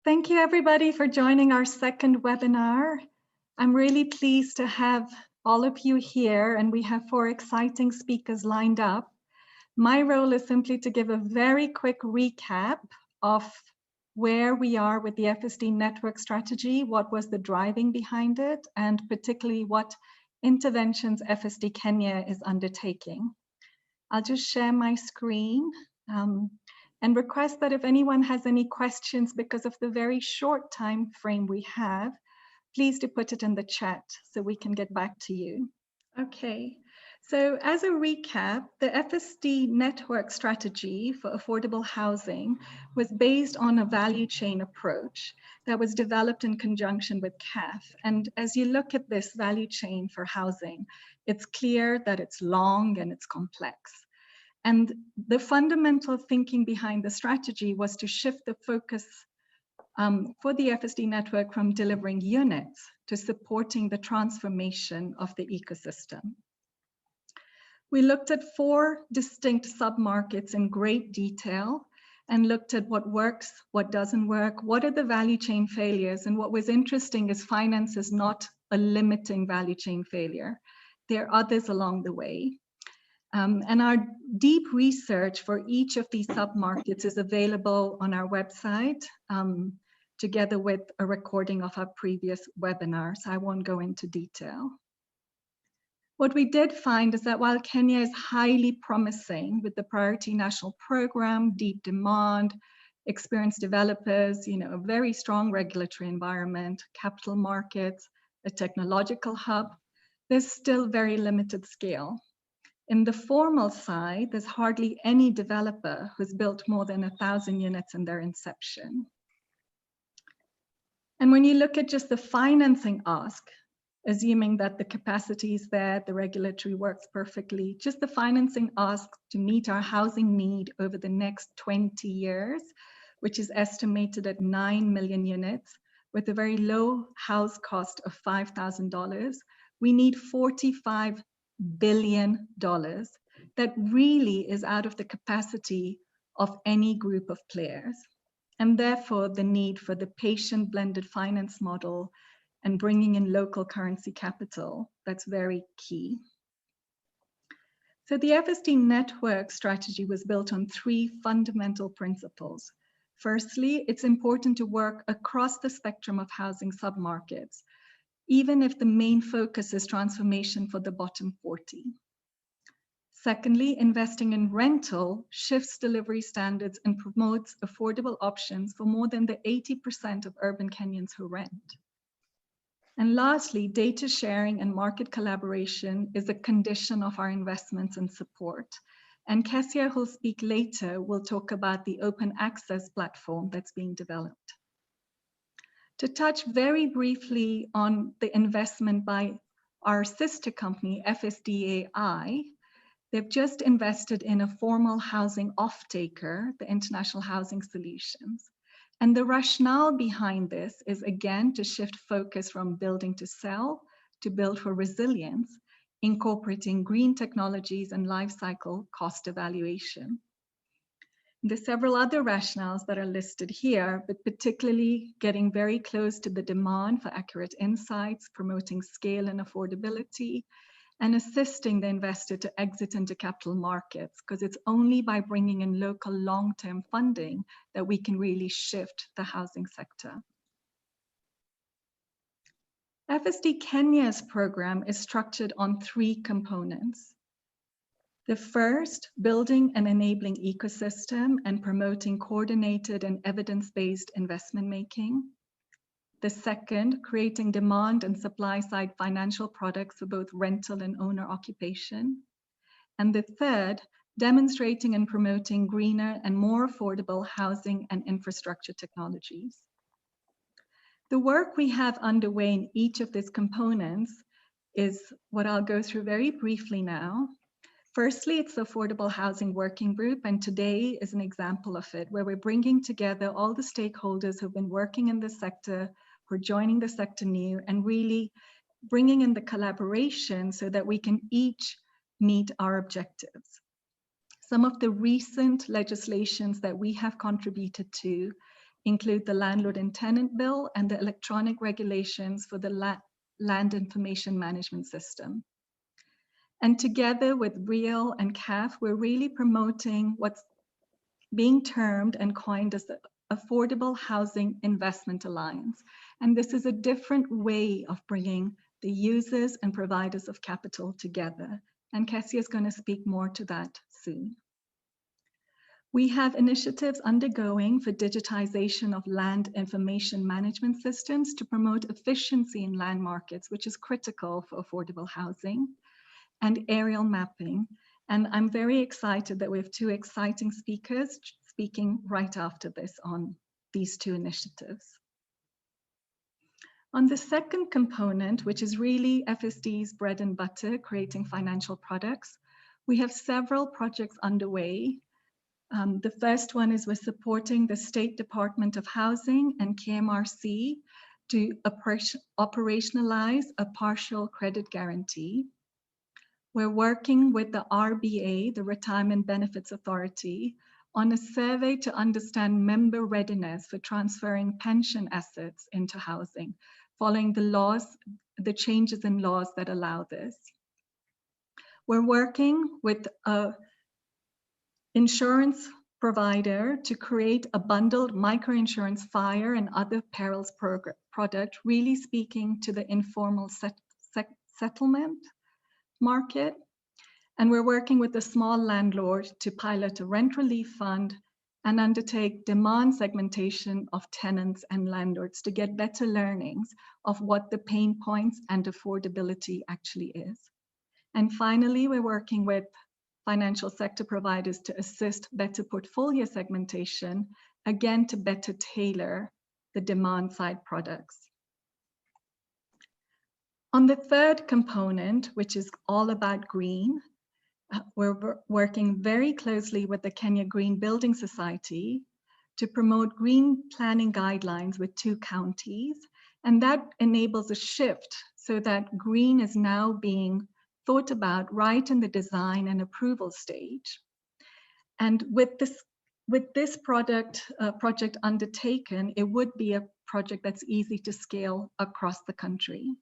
Thank you everybody for joining our second webinar. I'm really pleased to have all of you here, and we have 4 exciting speakers lined up. My role is simply to give a very quick recap of where we are with the FSD network strategy, what was the driving behind it, and particularly what interventions FSD Kenya is undertaking. I'll just share my screen. And request that if anyone has any questions because of the very short time frame we have, please do put it in the chat so we can get back to you. Okay, so as a recap, the FSD network strategy for affordable housing was based on a value chain approach that was developed in conjunction with CAF. And as you look at this value chain for housing, it's clear that it's long and it's complex. And the fundamental thinking behind the strategy was to shift the focus for the FSD network from delivering units to supporting the transformation of the ecosystem. We looked at 4 distinct sub-markets in great detail and looked at what works, what doesn't work, what are the value chain failures, and what was interesting is finance is not a limiting value chain failure. There are others along the way. And our deep research for each of these sub-markets is available on our website, together with a recording of our previous webinars. I won't go into detail. What we did find is that while Kenya is highly promising with the Priority National Program, deep demand, experienced developers, a very strong regulatory environment, capital markets, a technological hub, there's still very limited scale. In the formal side, there's hardly any developer who's built more than 1,000 units in their inception. And when you look at just the financing ask, assuming that the capacity is there, the regulatory works perfectly, just the financing ask to meet our housing need over the next 20 years, which is estimated at 9 million units, with a very low house cost of $5,000, we need $45 billion. That really is out of the capacity of any group of players. And therefore the need for the patient blended finance model and bringing in local currency capital, that's very key. So the FSD network strategy was built on 3 fundamental principles. Firstly, it's important to work across the spectrum of housing submarkets, even if the main focus is transformation for the bottom 40. Secondly, investing in rental shifts delivery standards and promotes affordable options for more than the 80% of urban Kenyans who rent. And lastly, data sharing and market collaboration is a condition of our investments and support. And Kessia, who'll speak later, will talk about the open access platform that's being developed. To touch very briefly on the investment by our sister company, FSDAI, they've just invested in a formal housing off-taker, the International Housing Solutions. And the rationale behind this is, again, to shift focus from building to sell to build for resilience, incorporating green technologies and life cycle cost evaluation. There's several other rationales that are listed here, but particularly getting very close to the demand for accurate insights, promoting scale and affordability, and assisting the investor to exit into capital markets, because it's only by bringing in local long-term funding that we can really shift the housing sector. FSD Kenya's program is structured on 3 components. The first, building an enabling ecosystem and promoting coordinated and evidence-based investment making. The second, creating demand and supply side financial products for both rental and owner occupation. And the third, demonstrating and promoting greener and more affordable housing and infrastructure technologies. The work we have underway in each of these components is what I'll go through very briefly now. Firstly, it's the Affordable Housing Working Group, and today is an example of it, where we're bringing together all the stakeholders who've been working in the sector, who are joining the sector new, and really bringing in the collaboration so that we can each meet our objectives. Some of the recent legislations that we have contributed to include the landlord and tenant bill and the electronic regulations for the land information management system. And together with Reall and CAF, we're really promoting what's being termed and coined as the Affordable Housing Investment Alliance. And this is a different way of bringing the users and providers of capital together. And Kessia is going to speak more to that soon. We have initiatives undergoing for digitization of land information management systems to promote efficiency in land markets, which is critical for affordable housing, and aerial mapping. And I'm very excited that we have two exciting speakers speaking right after this on these two initiatives. On the second component, which is really FSD's bread and butter, creating financial products, we have several projects underway. The first one is we're supporting the State Department of Housing and KMRC to operationalize a partial credit guarantee. We're working with the RBA, the Retirement Benefits Authority, on a survey to understand member readiness for transferring pension assets into housing, following the changes in laws that allow this. We're working with an insurance provider to create a bundled microinsurance fire and other perils product, really speaking to the informal settlement market. And we're working with a small landlord to pilot a rent relief fund and undertake demand segmentation of tenants and landlords to get better learnings of what the pain points and affordability actually is. And finally, we're working with financial sector providers to assist better portfolio segmentation, again, to better tailor the demand side products. On the third component, which is all about green, we're working very closely with the Kenya Green Building Society to promote green planning guidelines with 2 counties. And that enables a shift so that green is now being thought about right in the design and approval stage. And with this project undertaken, it would be a project that's easy to scale across the country.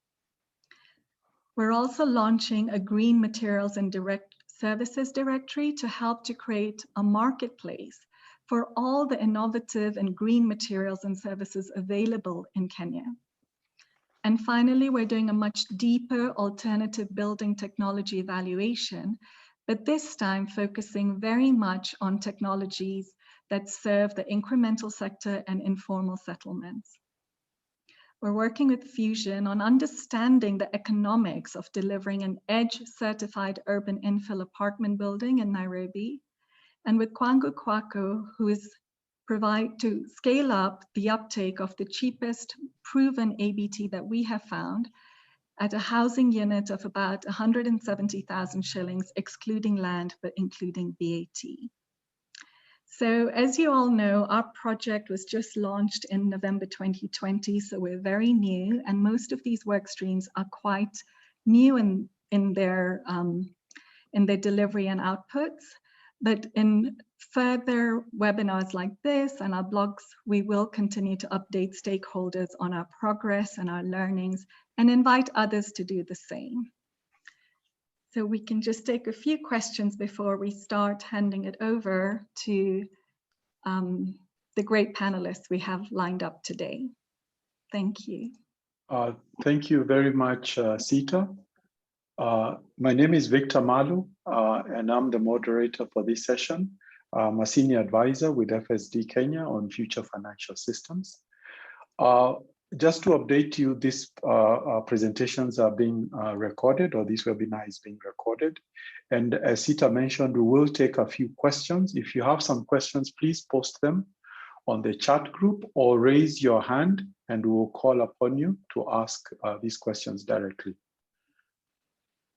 We're also launching a green materials and direct services directory to help to create a marketplace for all the innovative and green materials and services available in Kenya. And finally, we're doing a much deeper alternative building technology evaluation, but this time focusing very much on technologies that serve the incremental sector and informal settlements. We're working with Fusion on understanding the economics of delivering an EDGE-certified urban infill apartment building in Nairobi, and with Kwangu Kwako, who is to scale up the uptake of the cheapest proven ABT that we have found at a housing unit of about 170,000 shillings, excluding land, but including VAT. So as you all know, our project was just launched in November 2020, so we're very new, and most of these work streams are quite new in their delivery and outputs. But in further webinars like this and our blogs, we will continue to update stakeholders on our progress and our learnings and invite others to do the same. So we can just take a few questions before we start handing it over to the great panelists we have lined up today. Thank you. Thank you very much, Sita. My name is Victor Malu, and I'm the moderator for this session. I'm a senior advisor with FSD Kenya on future financial systems. Just to update you, these presentations are being recorded, or this webinar is being recorded. And as Sita mentioned, we will take a few questions. If you have some questions, please post them on the chat group or raise your hand and we will call upon you to ask these questions directly.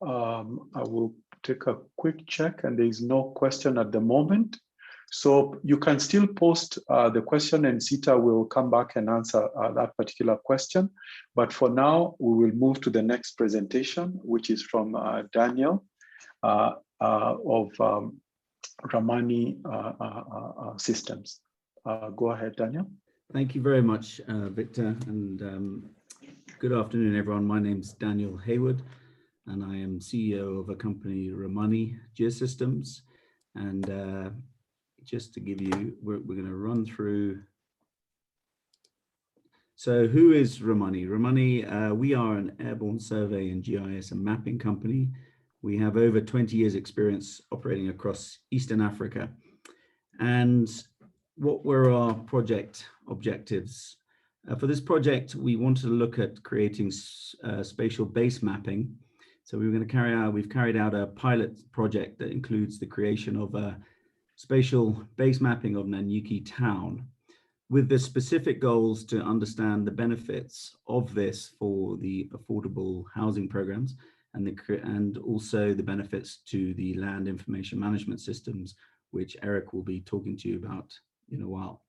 I will take a quick check and there is no question at the moment. So you can still post the question and Sita will come back and answer that particular question. But for now, we will move to the next presentation, which is from Daniel of Ramani Systems. Go ahead, Daniel. Thank you very much, Victor, and good afternoon, everyone. My name's Daniel Hayward, and I am CEO of a company, Ramani Geosystems. And just to give you, we're going to run through. So who is Ramani? Ramani, we are an airborne survey and GIS and mapping company. We have over 20 years experience operating across Eastern Africa. And what were our project objectives? For this project, we wanted to look at creating spatial base mapping. So we've carried out a pilot project that includes the creation of a spatial base mapping of Nanyuki town, with the specific goals to understand the benefits of this for the affordable housing programs and also the benefits to the land information management systems, which Eric will be talking to you about in a while.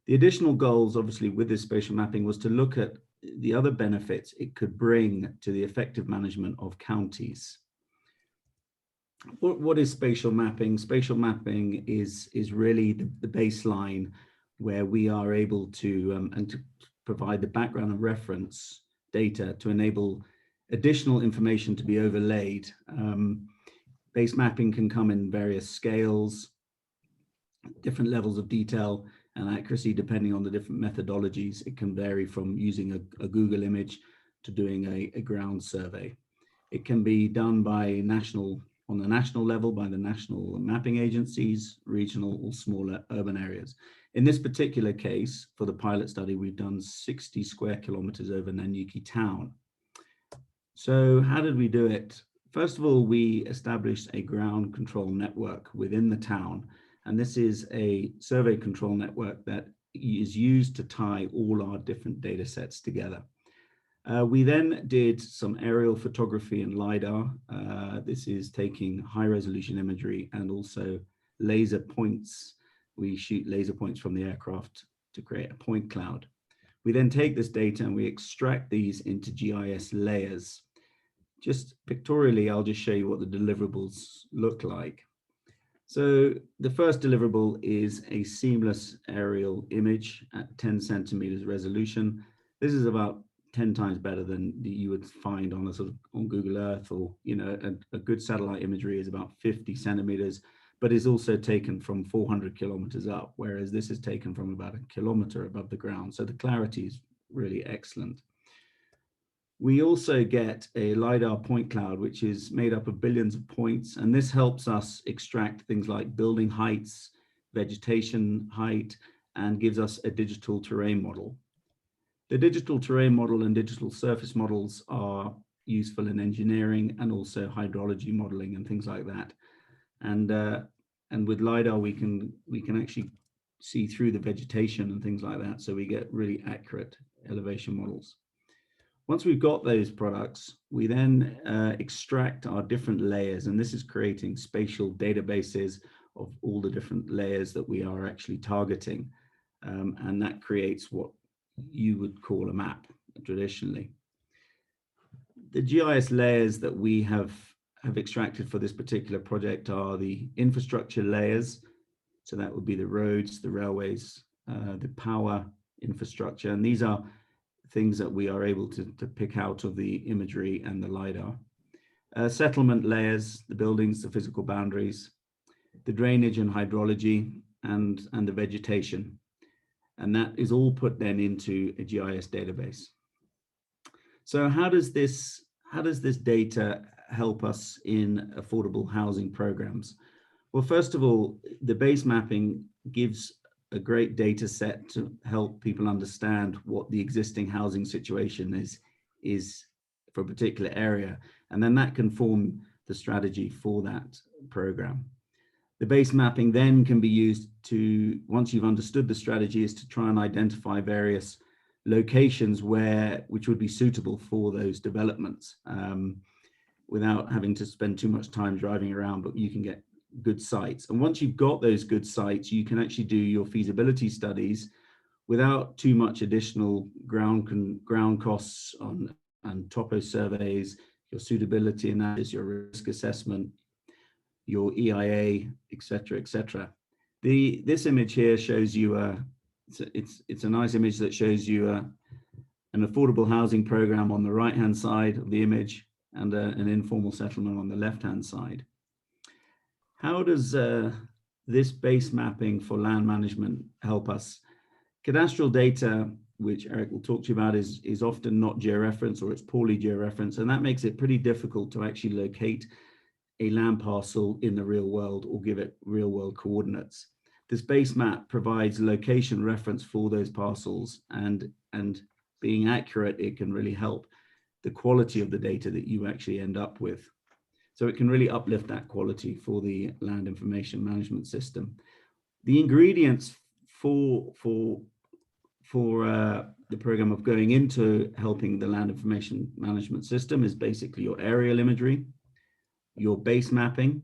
The additional goals, obviously, with this spatial mapping was to look at the other benefits it could bring to the effective management of counties. What is spatial mapping? Spatial mapping is really the baseline where we are able to, and to provide the background and reference data to enable additional information to be overlaid. Base mapping can come in various scales, different levels of detail and accuracy depending on the different methodologies. It can vary from using a Google image to doing a ground survey. It can be done by on the national level by the national mapping agencies, regional or smaller urban areas. In this particular case, for the pilot study, we've done 60 square kilometers over Nanyuki town. So how did we do it? First of all, we established a ground control network within the town. And this is a survey control network that is used to tie all our different data sets together. We then did some aerial photography and LiDAR. This is taking high resolution imagery and also laser points. We shoot laser points from the aircraft to create a point cloud. We then take this data and we extract these into GIS layers. Just pictorially, I'll just show you what the deliverables look like. So the first deliverable is a seamless aerial image at 10 centimeters resolution. This is about 10 times better than you would find on on Google Earth, or a good satellite imagery is about 50 centimeters, but is also taken from 400 kilometers up, whereas this is taken from about a kilometer above the ground. So the clarity is really excellent. We also get a LiDAR point cloud, which is made up of billions of points, and this helps us extract things like building heights, vegetation height, and gives us a digital terrain model. The digital terrain model and digital surface models are useful in engineering and also hydrology modeling and things like that. And with LiDAR, we can actually see through the vegetation and things like that, so we get really accurate elevation models. Once we've got those products, we then extract our different layers, and this is creating spatial databases of all the different layers that we are actually targeting. And that creates what you would call a map traditionally. The GIS layers that we have extracted for this particular project are the infrastructure layers. So that would be the roads, the railways, the power infrastructure, and these are things that we are able to pick out of the imagery and the LiDAR. Settlement layers, the buildings, the physical boundaries, the drainage and hydrology, and the vegetation. And that is all put then into a GIS database. So how does this data help us in affordable housing programs? Well, first of all, the base mapping gives a great data set to help people understand what the existing housing situation is for a particular area, and then that can form the strategy for that program. The base mapping then can be used to, once you've understood the strategy, is to try and identify various locations which would be suitable for those developments, without having to spend too much time driving around, but you can get good sites. And once you've got those good sites, you can actually do your feasibility studies without too much additional ground costs and topo surveys, your suitability analysis, your risk assessment, your EIA, etc., etc. This image here shows you it's a nice image that shows you an affordable housing program on the right-hand side of the image and an informal settlement on the left-hand side. How does this base mapping for land management help us? Cadastral data, which Eric will talk to you about, is often not georeferenced, or it's poorly georeferenced, and that makes it pretty difficult to actually locate a land parcel in the real world or give it real world coordinates. This base map provides location reference for those parcels, and being accurate, it can really help the quality of the data that you actually end up with. So it can really uplift that quality for the land information management system. The ingredients for the program of going into helping the land information management system is basically your aerial imagery, your base mapping,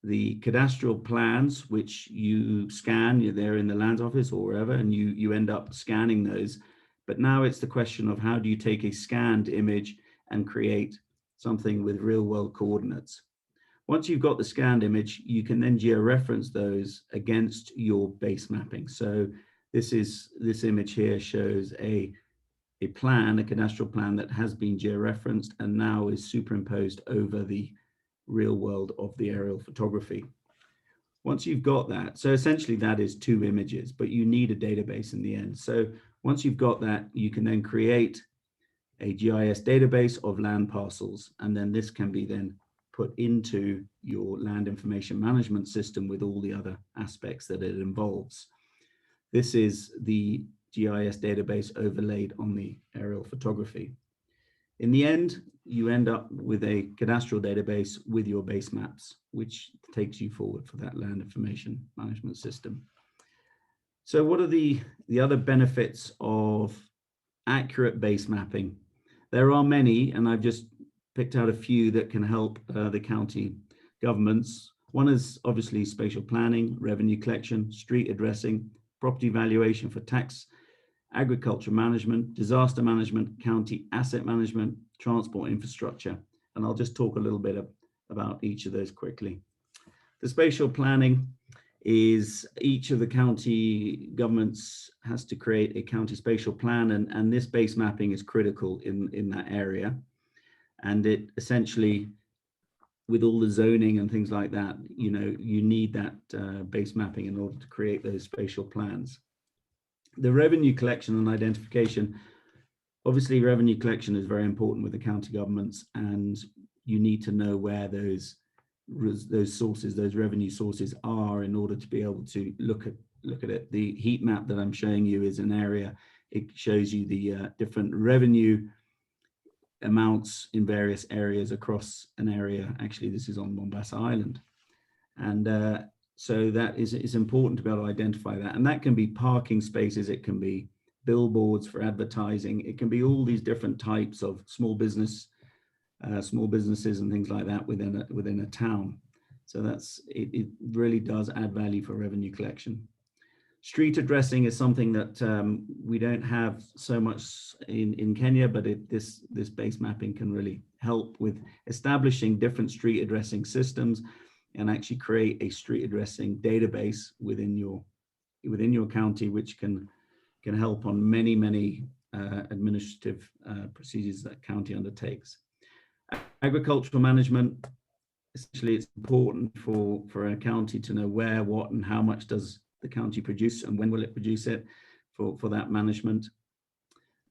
the cadastral plans, which you scan, you're there in the lands office or wherever, and you end up scanning those. But now it's the question of how do you take a scanned image and create something with real world coordinates. Once you've got the scanned image, you can then georeference those against your base mapping. So this image here shows a plan, a cadastral plan that has been georeferenced and now is superimposed over the real world of the aerial photography. Once you've got that, so essentially that is two images, but you need a database in the end. So once you've got that, you can then create a GIS database of land parcels, and then this can be then put into your land information management system with all the other aspects that it involves. This is the GIS database overlaid on the aerial photography. In the end, you end up with a cadastral database with your base maps, which takes you forward for that land information management system. So what are the other benefits of accurate base mapping? There are many, and I've just picked out a few that can help the county governments. One is obviously spatial planning, revenue collection, street addressing, property valuation for tax, agriculture management, disaster management, county asset management, transport infrastructure. And I'll just talk a little bit about each of those quickly. The spatial planning is each of the county governments has to create a county spatial plan, and this base mapping is critical in that area. And it essentially, with all the zoning and things like that, you need that base mapping in order to create those spatial plans. The revenue collection and identification, obviously revenue collection is very important with the county governments, and you need to know where those sources, those revenue sources are in order to be able to look at it. The heat map that I'm showing you is an area. It shows you the different revenue amounts in various areas across an area. Actually, this is on Mombasa Island. And so that is important to be able to identify that. And that can be parking spaces, it can be billboards for advertising, it can be all these different types of small businesses and things like that within a town. So it really does add value for revenue collection. Street addressing is something that we don't have so much in Kenya, but this base mapping can really help with establishing different street addressing systems and actually create a street addressing database within your county, which can help on many administrative procedures that county undertakes. Agricultural management, essentially it's important for a county to know where, what, and how much does the county produce and when will it produce it for that management.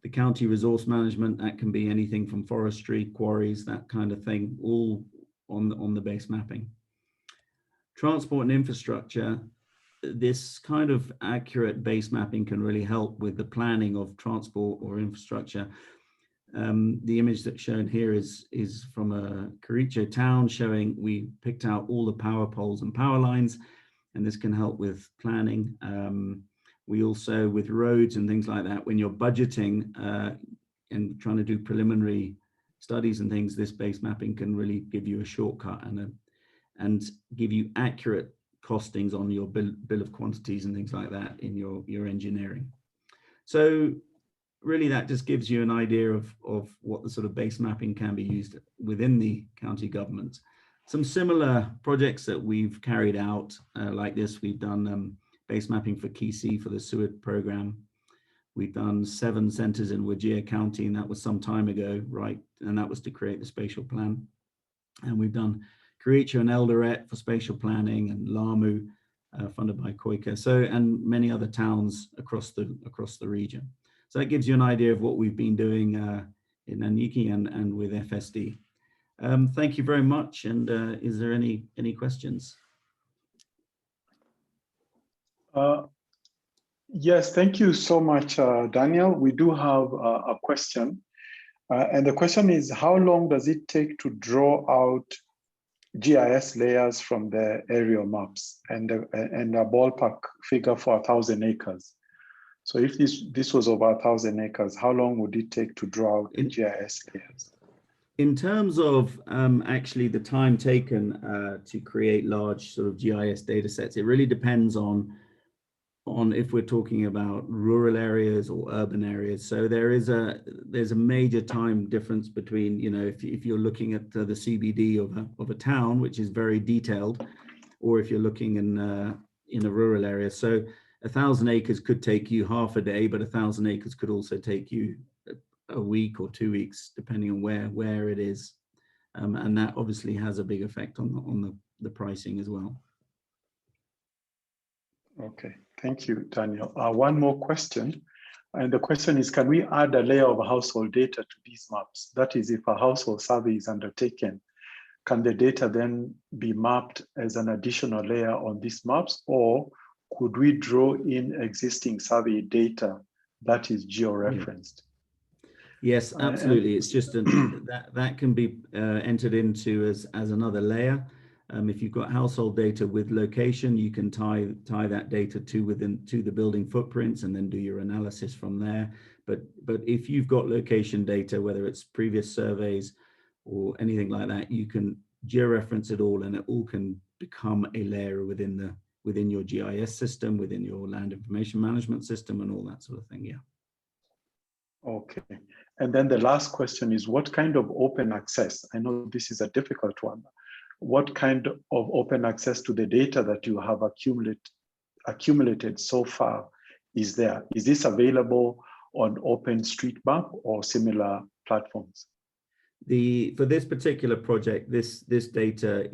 The county resource management, that can be anything from forestry, quarries, that kind of thing, all on the base mapping. Transport and infrastructure, this kind of accurate base mapping can really help with the planning of transport or infrastructure. The image that's shown here is from a Kericho town showing we picked out all the power poles and power lines, and this can help with planning. We also, with roads and things like that, when you're budgeting and trying to do preliminary studies and things, this base mapping can really give you a shortcut and give you accurate costings on your bill of quantities and things like that in your engineering. So really that just gives you an idea of what the sort of base mapping can be used within the county government. Some similar projects that we've carried out like this, we've done base mapping for Kisi for the sewer program. We've done 7 centers in Wajir County, and that was some time ago, right? And that was to create the spatial plan. And we've done Kericho and Eldoret for spatial planning, and Lamu, funded by Koika. So, and many other towns across the region. So that gives you an idea of what we've been doing in Aniki and with FSD. Thank you very much. And is there any questions? Yes, thank you so much, Daniel. We do have a question. And the question is, how long does it take to draw out GIS layers from the aerial maps, and a ballpark figure for 1,000 acres? So if this was over 1,000 acres, how long would it take to draw out the GIS layers? In terms of actually the time taken to create large sort of GIS data sets, it really depends on if we're talking about rural areas or urban areas. So there's a major time difference between, you know, if you're looking at the CBD of a town, which is very detailed, or if you're looking in a rural area. So 1,000 acres could take you half a day, but 1,000 acres could also take you a week or 2 weeks, depending on where it is. And that obviously has a big effect on the pricing as well. Okay, thank you, Daniel. One more question. And the question is, can we add a layer of household data to these maps? That is, if a household survey is undertaken, can the data then be mapped as an additional layer on these maps, or could we draw in existing survey data that is geo-referenced? Yes, absolutely. It's just that can be entered into as another layer. If you've got household data with location, you can tie that data to the building footprints and then do your analysis from there. But if you've got location data, whether it's previous surveys or anything like that, you can georeference it all, and it all can become a layer within your GIS system, within your land information management system, and all that sort of thing. Yeah. Okay. And then the last question is, what kind of open access? I know this is a difficult one. What kind of open access to the data that you have accumulated so far is there? Is this available on OpenStreetMap or similar platforms? For this particular project, this data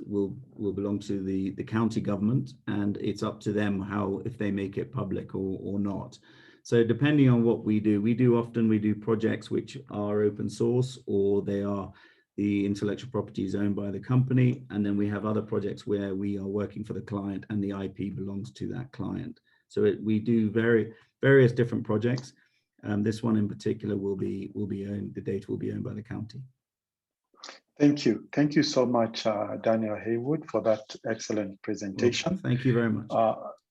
will belong to the county government, and it's up to them if they make it public or not. So depending on what we do projects which are open source, or the intellectual property is owned by the company, and then we have other projects where we are working for the client and the IP belongs to that client. So we do various different projects. This one in particular will be owned. The data will be owned by the county. Thank you so much, Daniel Haywood, for that excellent presentation. Well, thank you very much.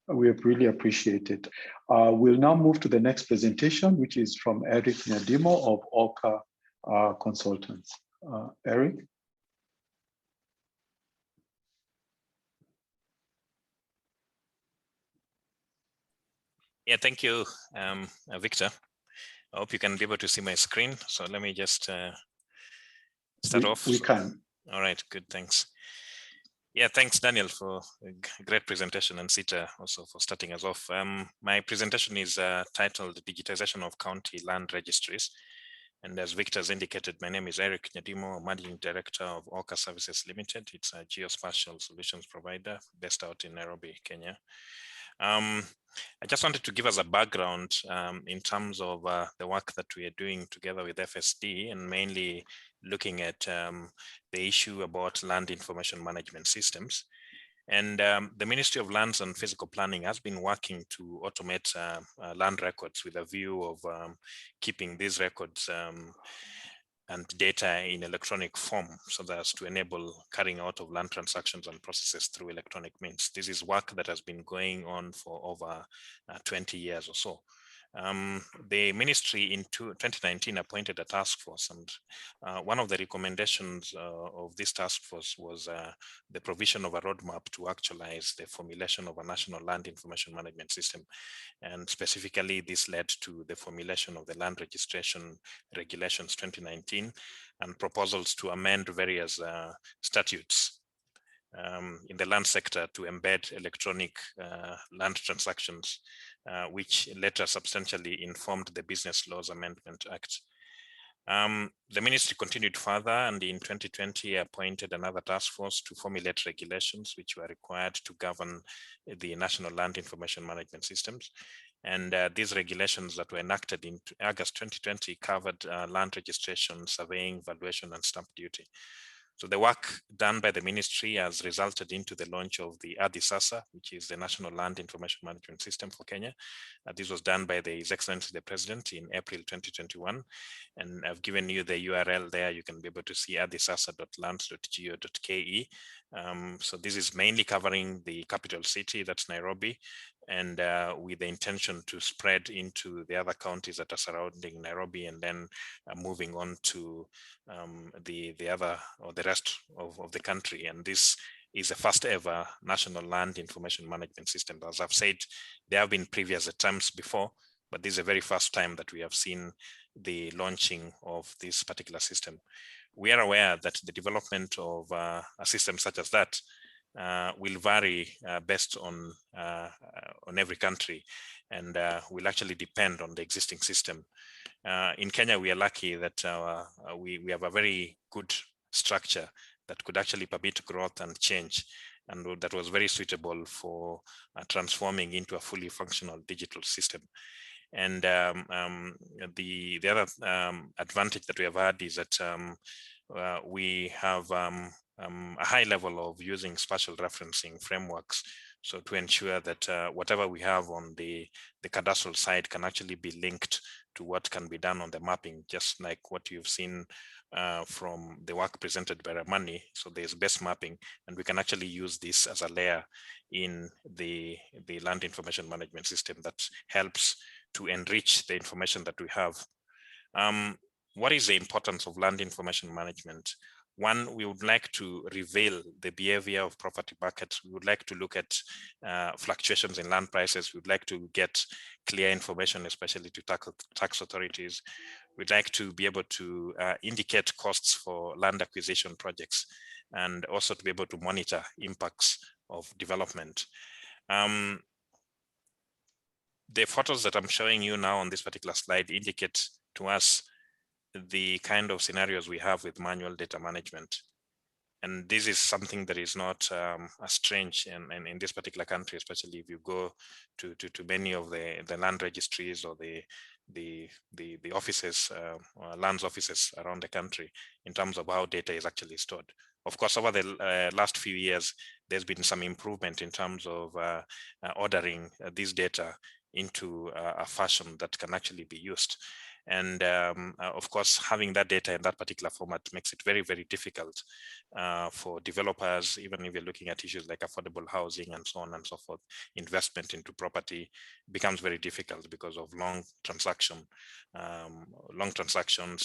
We really appreciate it. We'll now move to the next presentation, which is from Eric Nyadimo of Oakar Consultants. Eric? Yeah, thank you, Victor. I hope you can be able to see my screen. So let me just start off. We can. All right, good, thanks. Yeah, thanks, Daniel, for a great presentation, and Sita also for starting us off. My presentation is titled Digitisation of County Land Registries. And as Victor has indicated, my name is Eric Nyadimo, Managing Director of Oakar Services Limited. It's a geospatial solutions provider based out in Nairobi, Kenya. I just wanted to give us a background in terms of the work that we are doing together with FSD, and mainly looking at the issue about land information management systems. And the Ministry of Lands and Physical Planning has been working to automate land records with a view of keeping these records and data in electronic form, so that as to enable carrying out of land transactions and processes through electronic means. This is work that has been going on for over 20 years or so. The ministry in 2019 appointed a task force, and one of the recommendations of this task force was the provision of a roadmap to actualize the formulation of a national land information management system. And specifically, this led to the formulation of the Land Registration Regulations 2019 and proposals to amend various statutes in the land sector to embed electronic land transactions, which later substantially informed the Business Laws Amendment Act. The ministry continued further, and in 2020 appointed another task force to formulate regulations which were required to govern the National Land Information Management Systems. And these regulations that were enacted in August 2020 covered land registration, surveying, valuation, and stamp duty. So the work done by the ministry has resulted into the launch of the ADISASA, which is the National Land Information Management System for Kenya. This was done by His Excellency the President in April 2021. And I've given you the URL there. You can be able to see adisasa.lands.go.ke. So this is mainly covering the capital city, that's Nairobi, and with the intention to spread into the other counties that are surrounding Nairobi, and then moving on to the other or the rest of the country. And this is the first ever national land information management system. As I've said, there have been previous attempts before, but this is the very first time that we have seen the launching of this particular system. We are aware that the development of a system such as that will vary based on every country, and will actually depend on the existing system. In Kenya, we are lucky that we have a very good structure that could actually permit growth and change, and that was very suitable for transforming into a fully functional digital system. And the other advantage that we have had is that we have a high level of using spatial referencing frameworks, so to ensure that whatever we have on the cadastral side can actually be linked to what can be done on the mapping, just like what you've seen from the work presented by Ramani. So there's base mapping, and we can actually use this as a layer in the land information management system that helps to enrich the information that we have. What is the importance of land information management? One, we would like to reveal the behavior of property markets. We would like to look at fluctuations in land prices. We would like to get clear information, especially to tax authorities. We'd like to be able to indicate costs for land acquisition projects, and also to be able to monitor impacts of development. The photos that I'm showing you now on this particular slide indicate to us the kind of scenarios we have with manual data management. And this is something that is not as strange in this particular country, especially if you go to many of the land registries or the offices, lands offices around the country, in terms of how data is actually stored. Of course, over the last few years, there's been some improvement in terms of ordering this data into a fashion that can actually be used. And of course, having that data in that particular format makes it very, very difficult for developers, even if you're looking at issues like affordable housing and so on and so forth. Investment into property becomes very difficult because of long transactions,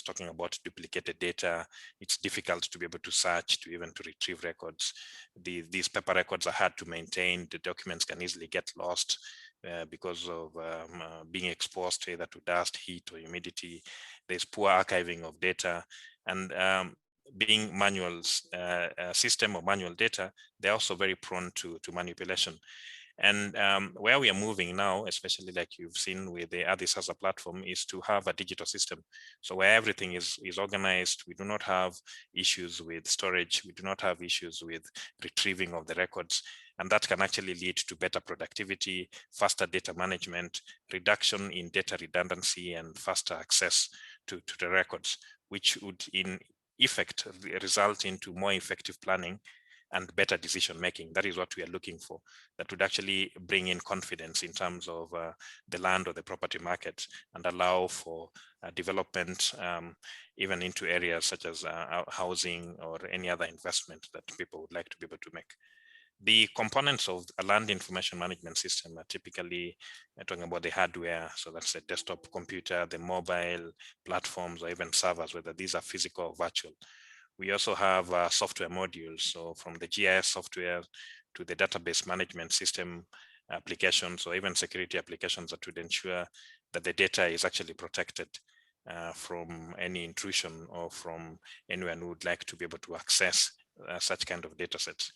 talking about duplicated data. It's difficult to be able to search, to even to retrieve records. These paper records are hard to maintain. The documents can easily get lost because of being exposed either to dust, heat, or humidity. There's poor archiving of data, and being manual system or manual data, they're also very prone to manipulation. And where we are moving now, especially like you've seen with the ADISASA platform, is to have a digital system. So where everything is organized, we do not have issues with storage, we do not have issues with retrieving of the records. And that can actually lead to better productivity, faster data management, reduction in data redundancy, and faster access to the records, which would in effect result into more effective planning and better decision making. That is what we are looking for. That would actually bring in confidence in terms of the land or the property market, and allow for development even into areas such as housing or any other investment that people would like to be able to make. The components of a land information management system are typically talking about the hardware. So that's the desktop computer, the mobile platforms, or even servers, whether these are physical or virtual. We also have software modules. So from the GIS software to the database management system applications, or even security applications that would ensure that the data is actually protected from any intrusion or from anyone who would like to be able to access such kind of data sets.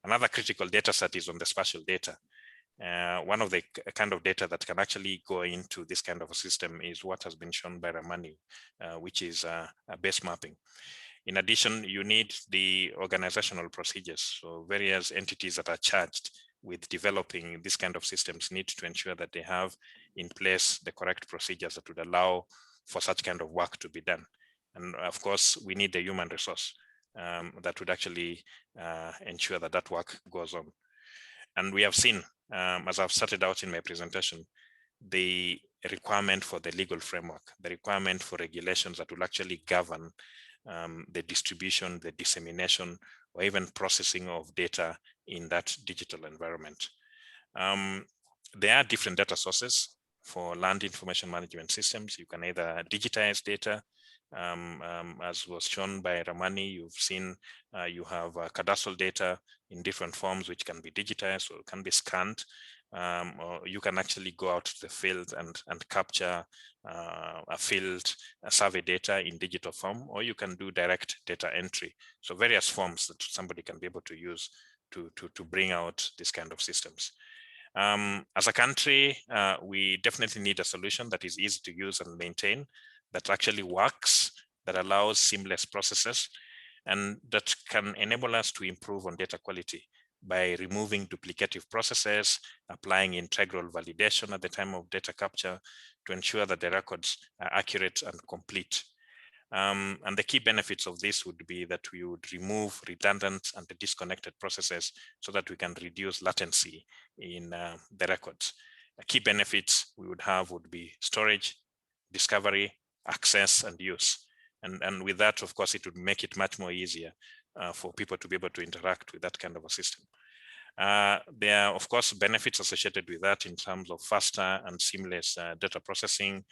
Another critical data set is on the spatial data. One of the kind of data that can actually go into this kind of a system is what has been shown by Ramani, which is a base mapping. In addition, you need the organizational procedures. So various entities that are charged with developing this kind of systems need to ensure that they have in place the correct procedures that would allow for such kind of work to be done. And of course, we need the human resource that would actually ensure that that work goes on. And we have seen, as I've started out in my presentation, the requirement for the legal framework, the requirement for regulations that will actually govern the distribution, the dissemination, or even processing of data in that digital environment. There are different data sources for land information management systems. You can either digitize data, as was shown by Ramani. You've seen you have cadastral data in different forms, which can be digitized or can be scanned. Or you can actually go out to the field and capture a field survey data in digital form, or you can do direct data entry. So various forms that somebody can be able to use to bring out this kind of systems. As a country, we definitely need a solution that is easy to use and maintain, that actually works, that allows seamless processes, and that can enable us to improve on data quality by removing duplicative processes, applying integral validation at the time of data capture to ensure that the records are accurate and complete. And the key benefits of this would be that we would remove redundant and disconnected processes so that we can reduce latency in the records. Key benefits we would have would be storage, discovery, access, and use. And with that, of course, it would make it much more easier for people to be able to interact with that kind of a system. There are, of course, benefits associated with that in terms of faster and seamless data processing,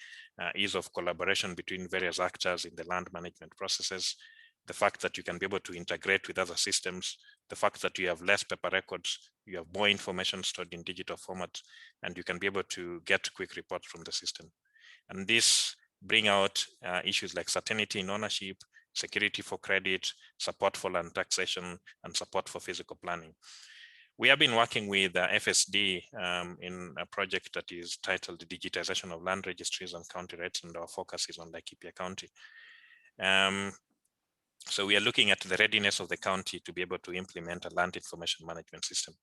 ease of collaboration between various actors in the land management processes, the fact that you can be able to integrate with other systems, the fact that you have less paper records, you have more information stored in digital format, and you can be able to get quick reports from the system. And this bring out issues like certainty in ownership, security for credit, support for land taxation, and support for physical planning. We have been working with FSD in a project that is titled Digitisation of Land Registries and County Rates, and our focus is on Laikipia County. So we are looking at the readiness of the county to be able to implement a land information management system.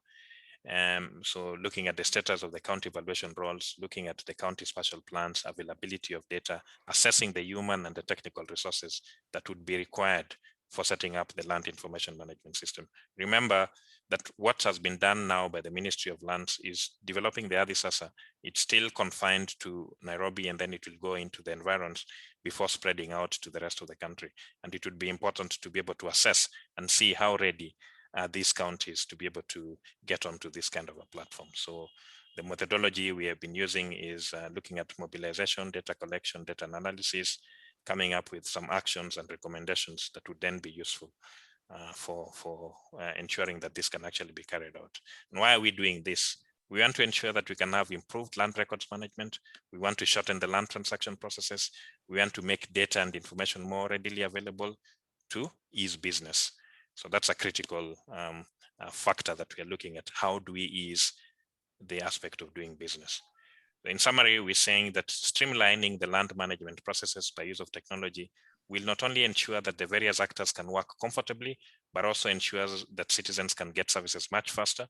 So looking at the status of the county evaluation roles, looking at the county spatial plans, availability of data, assessing the human and the technical resources that would be required for setting up the land information management system. Remember that what has been done now by the Ministry of Lands is developing the Adisasa. It's still confined to Nairobi, and then it will go into the environs before spreading out to the rest of the country. And it would be important to be able to assess and see how ready these counties to be able to get onto this kind of a platform. So the methodology we have been using is looking at mobilization, data collection, data analysis, coming up with some actions and recommendations that would then be useful for ensuring that this can actually be carried out. And why are we doing this? We want to ensure that we can have improved land records management. We want to shorten the land transaction processes. We want to make data and information more readily available to ease business. So that's a critical factor that we are looking at. How do we ease the aspect of doing business? In summary, we're saying that streamlining the land management processes by use of technology will not only ensure that the various actors can work comfortably, but also ensures that citizens can get services much faster.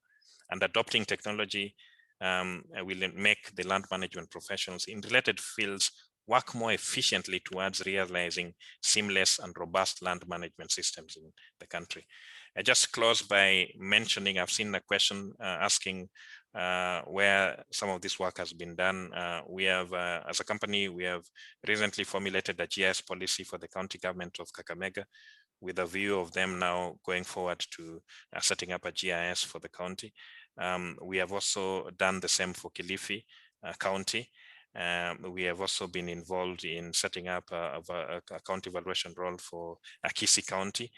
And adopting technology will make the land management professionals in related fields work more efficiently towards realizing seamless and robust land management systems in the country. I just close by mentioning, I've seen a question asking where some of this work has been done. We have, as a company, we have recently formulated a GIS policy for the county government of Kakamega, with a view of them now going forward to setting up a GIS for the county. We have also done the same for Kilifi County. We have also been involved in setting up a county evaluation role for Akisi County.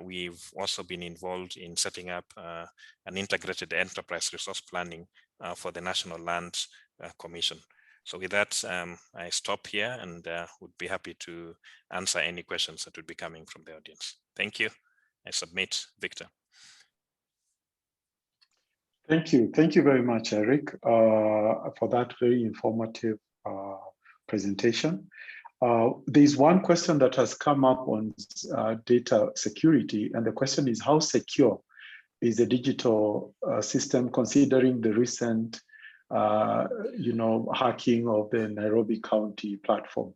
We've also been involved in setting up an integrated enterprise resource planning for the National Land Commission. So with that, I stop here and would be happy to answer any questions that would be coming from the audience. Thank you. I submit, Victor. Thank you. Thank you very much, Eric, for that very informative presentation. There's one question that has come up on data security, and the question is, how secure is the digital system considering the recent hacking of the Nairobi County platform?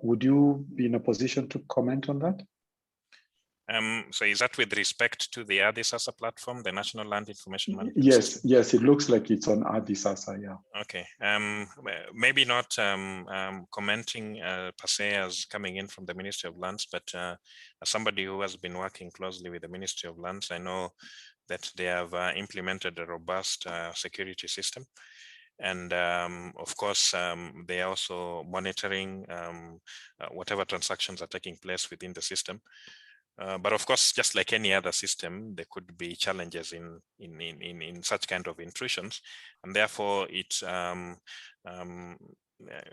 Would you be in a position to comment on that? So is that with respect to the ADISASA platform, the National Land Information Management System? Yes, it looks like it's on ADISASA, yeah. Okay, maybe not commenting per se as coming in from the Ministry of Lands, but as somebody who has been working closely with the Ministry of Lands, I know that they have implemented a robust security system. And of course, they are also monitoring whatever transactions are taking place within the system. But of course, just like any other system, there could be challenges in such kind of intrusions, and therefore it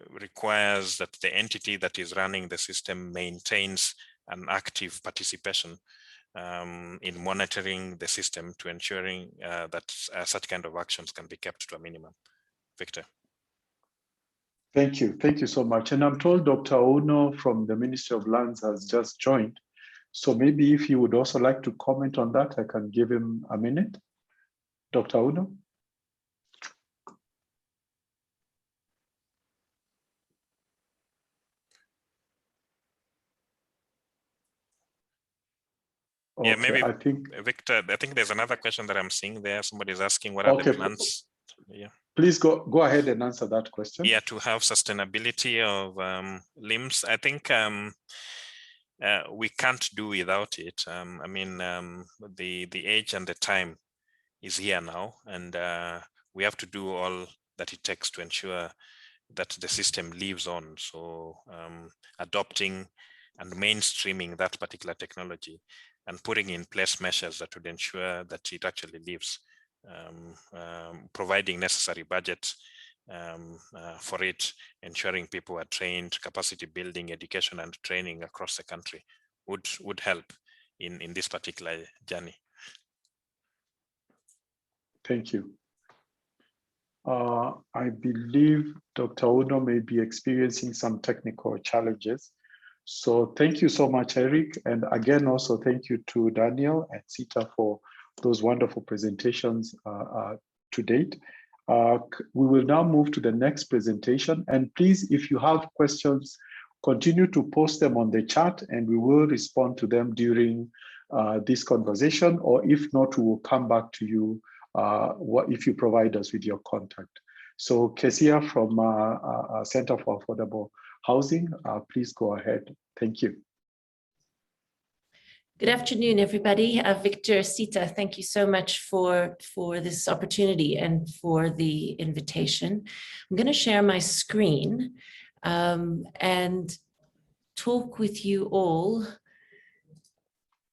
requires that the entity that is running the system maintains an active participation in monitoring the system to ensuring that such kind of actions can be kept to a minimum. Victor. Thank you so much. And I'm told Dr. Ono from the Ministry of Lands has just joined. So maybe if you would also like to comment on that, I can give him a minute. Dr. Uno? Okay, yeah, maybe I think, Victor, I think there's another question that I'm seeing there. Somebody's asking what are the plans? Yeah. Please go ahead and answer that question. Yeah, to have sustainability of limbs. I think we can't do without it. I mean, the age and the time is here now, and we have to do all that it takes to ensure that the system lives on. So adopting and mainstreaming that particular technology and putting in place measures that would ensure that it actually lives, providing necessary budget for it, ensuring people are trained, capacity building, education and training across the country would help in this particular journey. Thank you. I believe Dr. Uno may be experiencing some technical challenges. So thank you so much, Eric. And again, also thank you to Daniel and Sita for those wonderful presentations to date. We will now move to the next presentation. And please, if you have questions, continue to post them on the chat and we will respond to them during this conversation, or if not, we will come back to you if you provide us with your contact. So Kesia from Center for Affordable Housing, please go ahead. Thank you. Good afternoon, everybody. Victor, Sita, thank you so much for this opportunity and for the invitation. I'm going to share my screen and talk with you all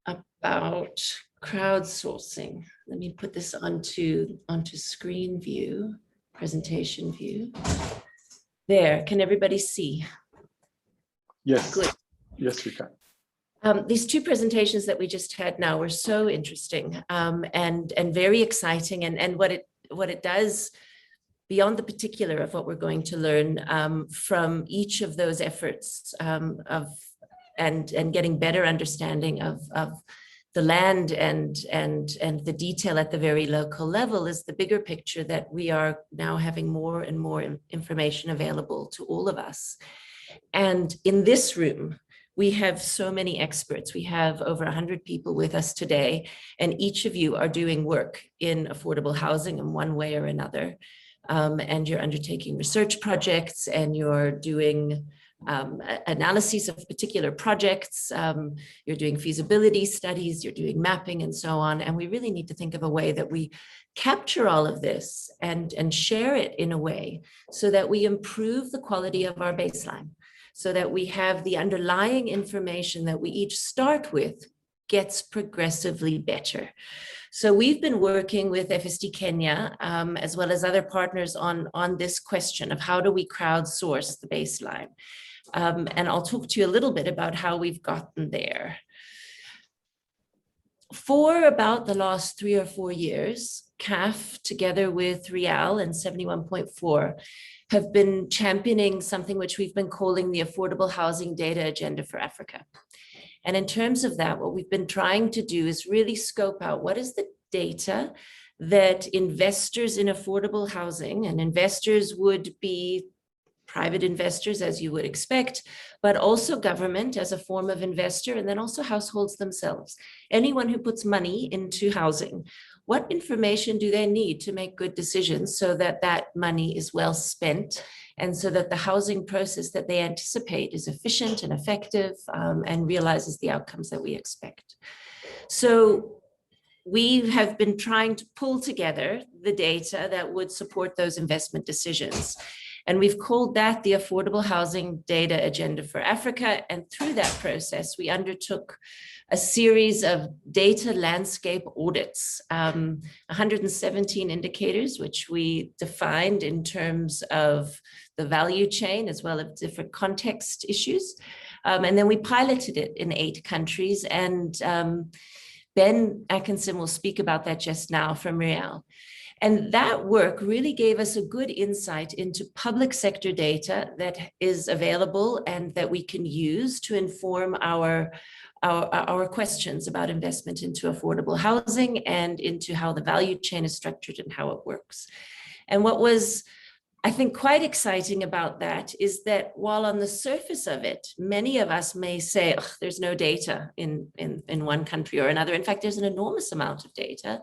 about crowdsourcing. Let me put this onto screen view, presentation view. There, can everybody see? Yes. Good. Yes, we can. These two presentations that we just had now were so interesting and very exciting, and what it does beyond the particular of what we're going to learn from each of those efforts and getting better understanding of the land and the detail at the very local level is the bigger picture that we are now having more and more information available to all of us. And in this room, we have so many experts. We have over 100 people with us today, and each of you are doing work in affordable housing in one way or another. And you're undertaking research projects and you're doing analyses of particular projects, you're doing feasibility studies, you're doing mapping and so on. And we really need to think of a way that we capture all of this and share it in a way so that we improve the quality of our baseline, so that we have the underlying information that we each start with gets progressively better. So we've been working with FSD Kenya, as well as other partners on this question of how do we crowdsource the baseline. And I'll talk to you a little bit about how we've gotten there. For about the last 3 or 4 years, CAF, together with Reall and 71.4, have been championing something which we've been calling the Affordable Housing Data Agenda for Africa. And in terms of that, what we've been trying to do is really scope out what is the data that investors in affordable housing, and investors would be private investors, as you would expect, but also government as a form of investor, and then also households themselves. Anyone who puts money into housing, what information do they need to make good decisions so that that money is well spent, and so that the housing process that they anticipate is efficient and effective, and realizes the outcomes that we expect. So we have been trying to pull together the data that would support those investment decisions. And we've called that the Affordable Housing Data Agenda for Africa. And through that process, we undertook a series of data landscape audits, 117 indicators, which we defined in terms of the value chain as well as different context issues. And then we piloted it in 8 countries. And Ben Atkinson will speak about that just now from Reall. And that work really gave us a good insight into public sector data that is available and that we can use to inform our questions about investment into affordable housing and into how the value chain is structured and how it works. And what was, I think, quite exciting about that is that while on the surface of it, many of us may say, oh, there's no data in one country or another. In fact, there's an enormous amount of data.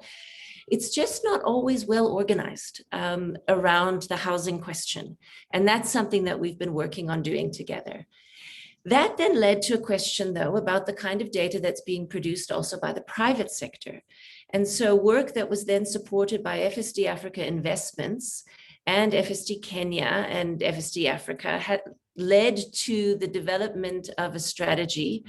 It's just not always well organized around the housing question. And that's something that we've been working on doing together. That then led to a question, though, about the kind of data that's being produced also by the private sector. And so work that was then supported by FSD Africa Investments and FSD Kenya and FSD Africa had led to the development of a strategy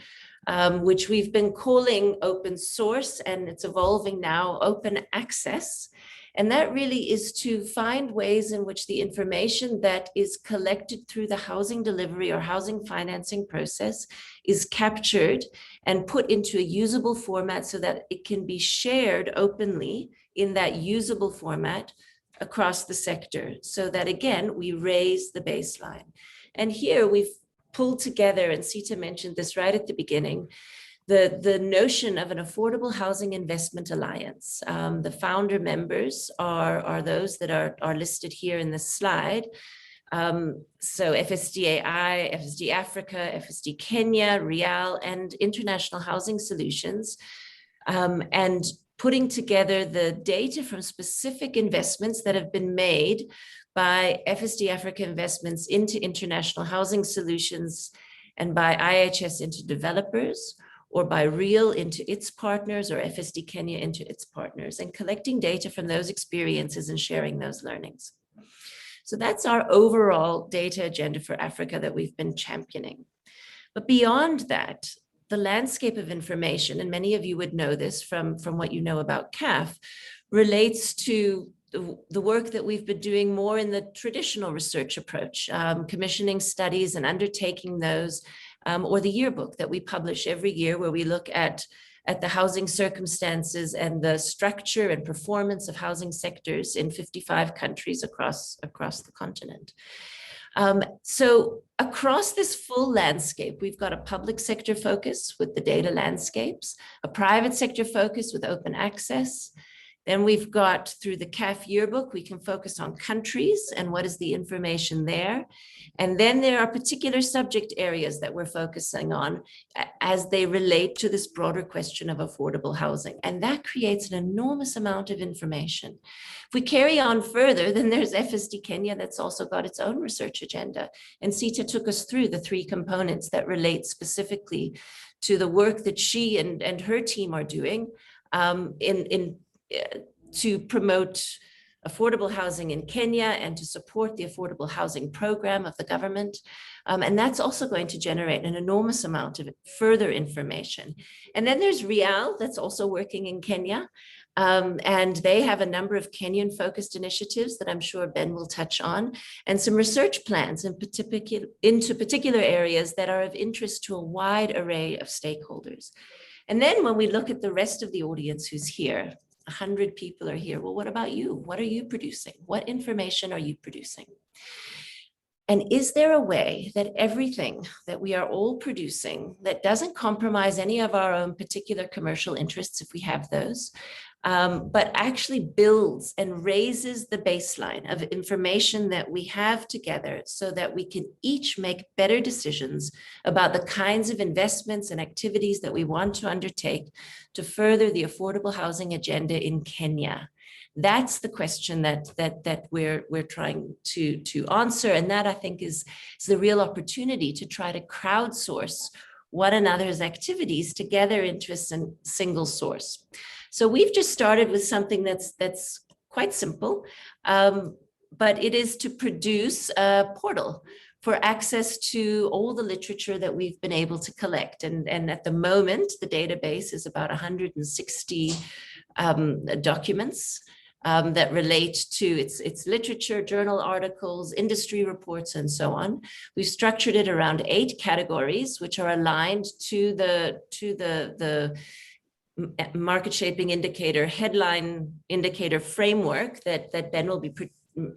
which we've been calling open source, and it's evolving now open access. And that really is to find ways in which the information that is collected through the housing delivery or housing financing process is captured and put into a usable format so that it can be shared openly in that usable format across the sector, so that, again, we raise the baseline. And here we've pulled together, and Sita mentioned this right at the beginning, the notion of an affordable housing investment alliance. The founder members are those that are listed here in this slide. So FSDAI, FSD Africa, FSD Kenya, Reall, and International Housing Solutions, and putting together the data from specific investments that have been made by FSD Africa Investments into International Housing Solutions, and by IHS into developers, or by Reall into its partners, or FSD Kenya into its partners, and collecting data from those experiences and sharing those learnings. So that's our overall data agenda for Africa that we've been championing. But beyond that, the landscape of information, and many of you would know this from what you know about CAF, relates to the work that we've been doing more in the traditional research approach, commissioning studies and undertaking those, or the yearbook that we publish every year, where we look at the housing circumstances and the structure and performance of housing sectors in 55 countries across the continent. So across this full landscape, we've got a public sector focus with the data landscapes, a private sector focus with open access. Then we've got, through the CAF yearbook, we can focus on countries and what is the information there. And then there are particular subject areas that we're focusing on as they relate to this broader question of affordable housing. And that creates an enormous amount of information. If we carry on further, then there's FSD Kenya that's also got its own research agenda. And Sita took us through the 3 components that relate specifically to the work that she and her team are doing to promote affordable housing in Kenya and to support the affordable housing program of the government. And that's also going to generate an enormous amount of further information. And then there's Reall that's also working in Kenya. And they have a number of Kenyan-focused initiatives that I'm sure Ben will touch on, and some research plans into particular areas that are of interest to a wide array of stakeholders. And then when we look at the rest of the audience who's here, 100 people are here. Well, what about you? What are you producing? What information are you producing? And is there a way that everything that we are all producing that doesn't compromise any of our own particular commercial interests, if we have those, but actually builds and raises the baseline of information that we have together so that we can each make better decisions about the kinds of investments and activities that we want to undertake to further the affordable housing agenda in Kenya? That's the question that we're trying to answer. And that, I think, is the real opportunity to try to crowdsource one another's activities to gather into a single source. So we've just started with something that's quite simple, but it is to produce a portal for access to all the literature that we've been able to collect. And at the moment, the database is about 160 documents that relate to its literature, journal articles, industry reports, and so on. We've structured it around 8 categories, which are aligned to the market shaping indicator, headline indicator framework that Ben will be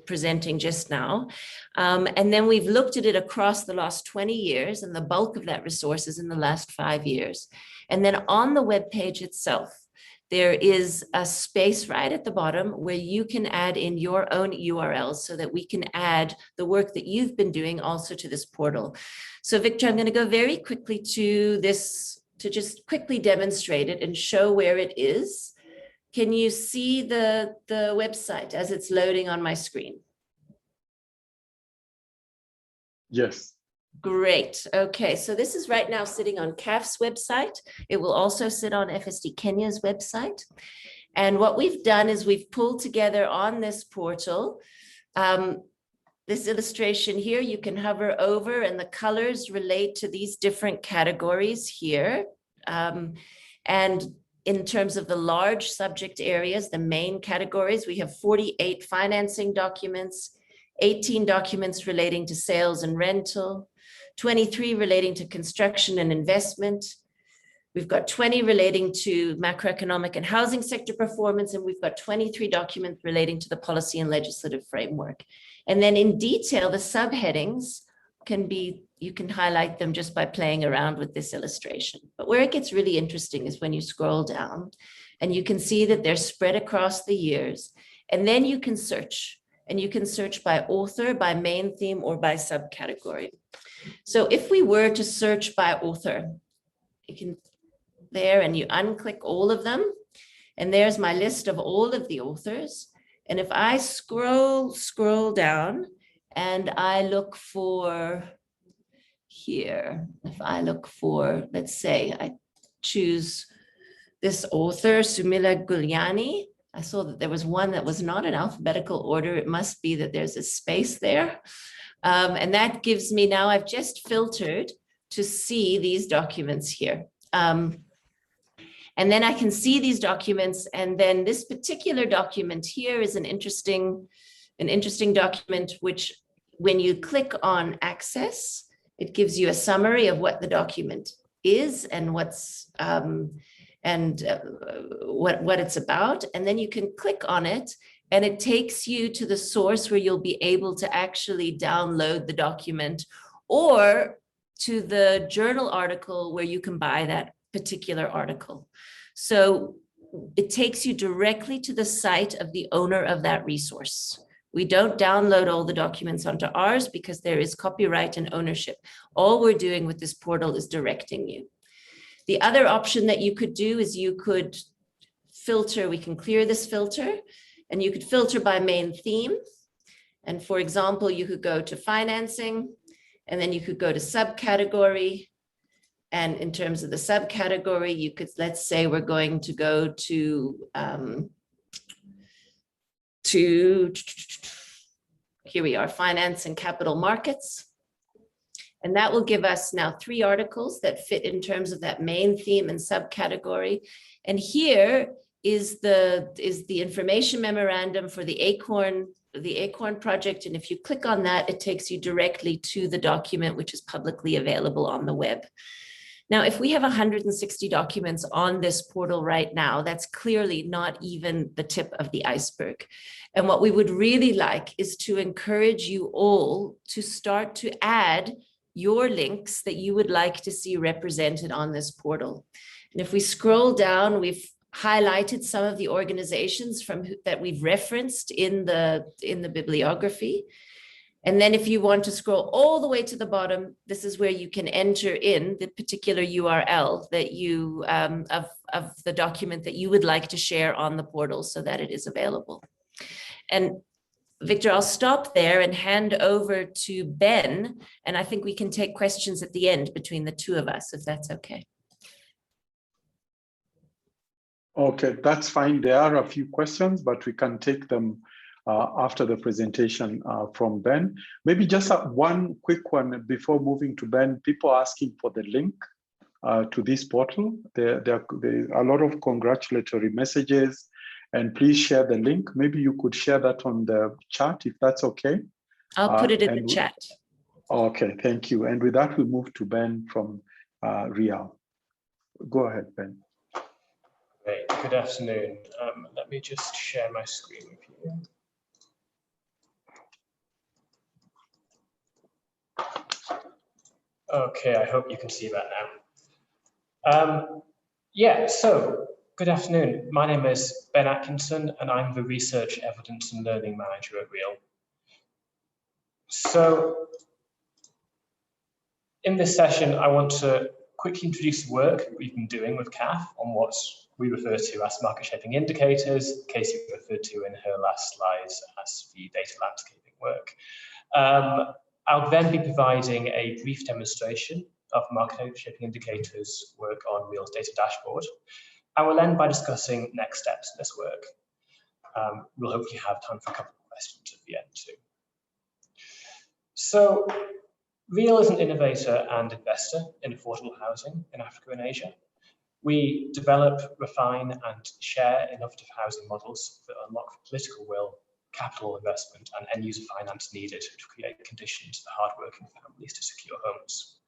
presenting just now. And then we've looked at it across the last 20 years, and the bulk of that resource is in the last 5 years. And then on the web page itself, there is a space right at the bottom where you can add in your own URLs so that we can add the work that you've been doing also to this portal. So Victor, I'm going to go very quickly to this to just quickly demonstrate it and show where it is. Can you see the website as it's loading on my screen? Yes. Great. Okay, so this is right now sitting on CAF's website. It will also sit on FSD Kenya's website. And what we've done is we've pulled together on this portal this illustration here. You can hover over, and the colors relate to these different categories here. And in terms of the large subject areas, the main categories, we have 48 financing documents, 18 documents relating to sales and rental, 23 relating to construction and investment. We've got 20 relating to macroeconomic and housing sector performance, and we've got 23 documents relating to the policy and legislative framework. And then in detail, the subheadings can be, you can highlight them just by playing around with this illustration. But where it gets really interesting is when you scroll down and you can see that they're spread across the years, and then you can search, and you can search by author, by main theme, or by subcategory. So if we were to search by author, you can there and you unclick all of them, and there's my list of all of the authors. And if I scroll down and I look for here, if I look for, let's say I choose this author, Sumila Gulyani, I saw that there was one that was not in alphabetical order. It must be that there's a space there. And that gives me, now I've just filtered to see these documents here. And then I can see these documents, and then this particular document here is an interesting document, which when you click on access, it gives you a summary of what the document is and what it's about. And then you can click on it, and it takes you to the source where you'll be able to actually download the document, or to the journal article where you can buy that particular article. So it takes you directly to the site of the owner of that resource. We don't download all the documents onto ours because there is copyright and ownership. All we're doing with this portal is directing you. The other option that you could do is you could filter. We can clear this filter, and you could filter by main theme. And for example, you could go to financing, and then you could go to subcategory. And in terms of the subcategory, you could, let's say we're going to go to here we are, finance and capital markets. And that will give us now 3 articles that fit in terms of that main theme and subcategory. And here is the information memorandum for the Acorn project. And if you click on that, it takes you directly to the document, which is publicly available on the web. Now, if we have 160 documents on this portal right now, that's clearly not even the tip of the iceberg. And what we would really like is to encourage you all to start to add your links that you would like to see represented on this portal. And if we scroll down, we've highlighted some of the organizations that we've referenced in the bibliography. And then if you want to scroll all the way to the bottom, this is where you can enter in the particular URL that you of the document that you would like to share on the portal so that it is available. And Victor, I'll stop there and hand over to Ben, and I think we can take questions at the end between the two of us, if that's okay. Okay, that's fine. There are a few questions, but we can take them after the presentation from Ben. Maybe just one quick one before moving to Ben. People asking for the link to this portal. There are a lot of congratulatory messages, and please share the link. Maybe you could share that on the chat if that's okay. I'll put it in the chat. Okay, thank you. And with that, we move to Ben from Reall. Go ahead, Ben. Great, good afternoon. Let me just share my screen with you. Okay, I hope you can see that now. Yeah, so good afternoon. My name is Ben Atkinson, and I'm the Research, Evidence and Learning Manager at Reall. So in this session, I want to quickly introduce the work we've been doing with CAF on what we refer to as market shaping indicators. Casey referred to in her last slides as the data landscaping work. I'll then be providing a brief demonstration of market shaping indicators work on Reall's data dashboard. I will end by discussing next steps in this work. We'll hopefully have time for a couple of questions at the end too. So Reall is an innovator and investor in affordable housing in Africa and Asia. We develop, refine, and share innovative housing models that unlock the political will, capital investment, and end-user finance needed to create conditions for hardworking families to secure homes.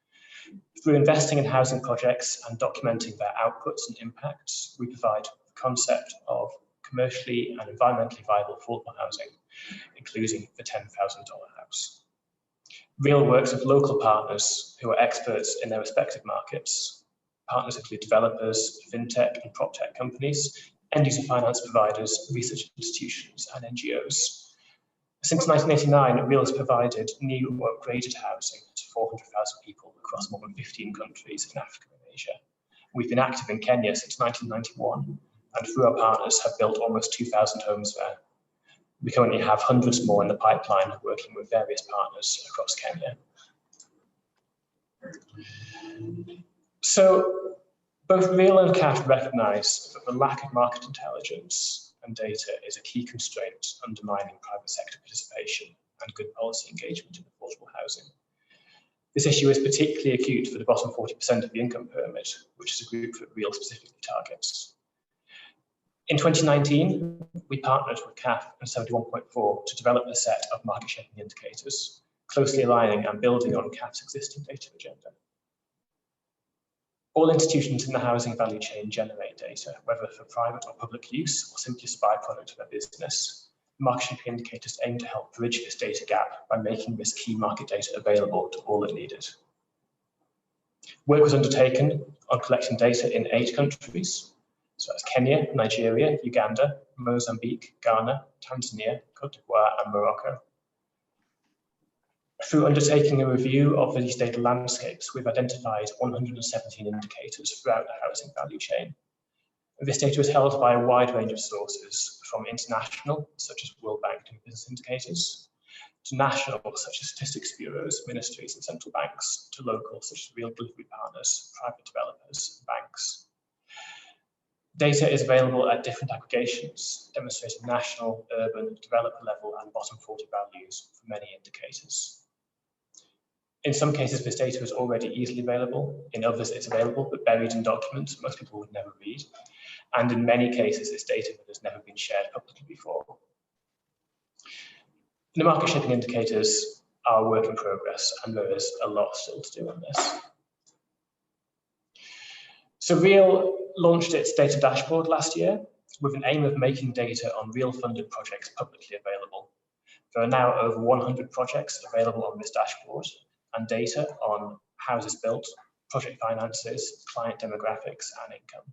Through investing in housing projects and documenting their outputs and impacts, we provide the concept of commercially and environmentally viable affordable housing, including the $10,000 house. Reall works with local partners who are experts in their respective markets. Partners include developers, fintech and proptech companies, end-user finance providers, research institutions, and NGOs. Since 1989, Reall has provided new or upgraded housing to 400,000 people across more than 15 countries in Africa and Asia. We've been active in Kenya since 1991, and through our partners have built almost 2,000 homes there. We currently have hundreds more in the pipeline, working with various partners across Kenya. So both Reall and CAF recognise that the lack of market intelligence and data is a key constraint undermining private sector participation and good policy engagement in affordable housing. This issue is particularly acute for the bottom 40% of the income pyramid, which is a group that Reall specifically targets. In 2019, we partnered with CAF and 71.4 to develop a set of market shaping indicators, closely aligning and building on CAF's existing data agenda. All institutions in the housing value chain generate data, whether for private or public use or simply as a byproduct of their business. Market shaping indicators aim to help bridge this data gap by making this key market data available to all that need it. Work was undertaken on collecting data in 8 countries. So that's Kenya, Nigeria, Uganda, Mozambique, Ghana, Tanzania, Cote d'Ivoire, and Morocco. Through undertaking a review of these data landscapes, we've identified 117 indicators throughout the housing value chain. This data is held by a wide range of sources, from international, such as World Bank and business indicators, to national, such as statistics bureaus, ministries, and central banks, to local, such as Reall delivery partners, private developers, and banks. Data is available at different aggregations, demonstrating national, urban, developer level, and bottom 40 values for many indicators. In some cases, this data is already easily available. In others, it's available but buried in documents most people would never read. And in many cases, it's data that has never been shared publicly before. The market shaping indicators are a work in progress, and there is a lot still to do on this. So Reall launched its data dashboard last year with an aim of making data on Reall funded projects publicly available. There are now over 100 projects available on this dashboard and data on houses built, project finances, client demographics, and income.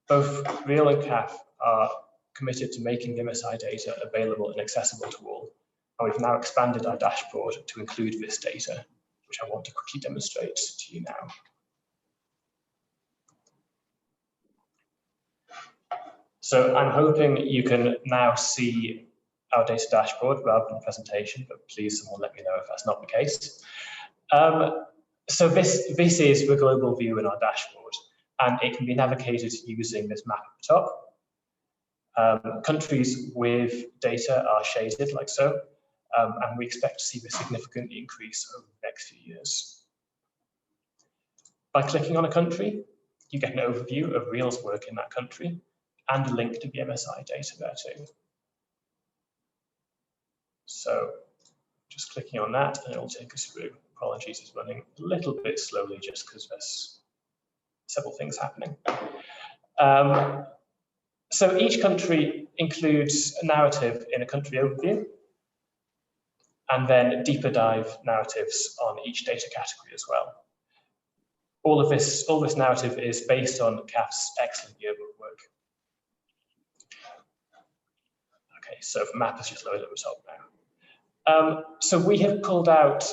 Both Reall and CAF are committed to making the MSI data available and accessible to all, and we've now expanded our dashboard to include this data, which I want to quickly demonstrate to you now. So I'm hoping you can now see our data dashboard rather than the presentation, but please someone let me know if that's not the case. So this is the global view in our dashboard, and it can be navigated using this map at the top. Countries with data are shaded like so, and we expect to see a significant increase over the next few years. By clicking on a country, you get an overview of Reall's work in that country and a link to the MSI data there too. So just clicking on that and it will take us through. Apologies, it's running a little bit slowly just because there's several things happening. So each country includes a narrative in a country overview, and then deeper dive narratives on each data category as well. All this narrative is based on CAF's excellent yearbook work. Okay, so the map is just loaded at the top now. So we have pulled out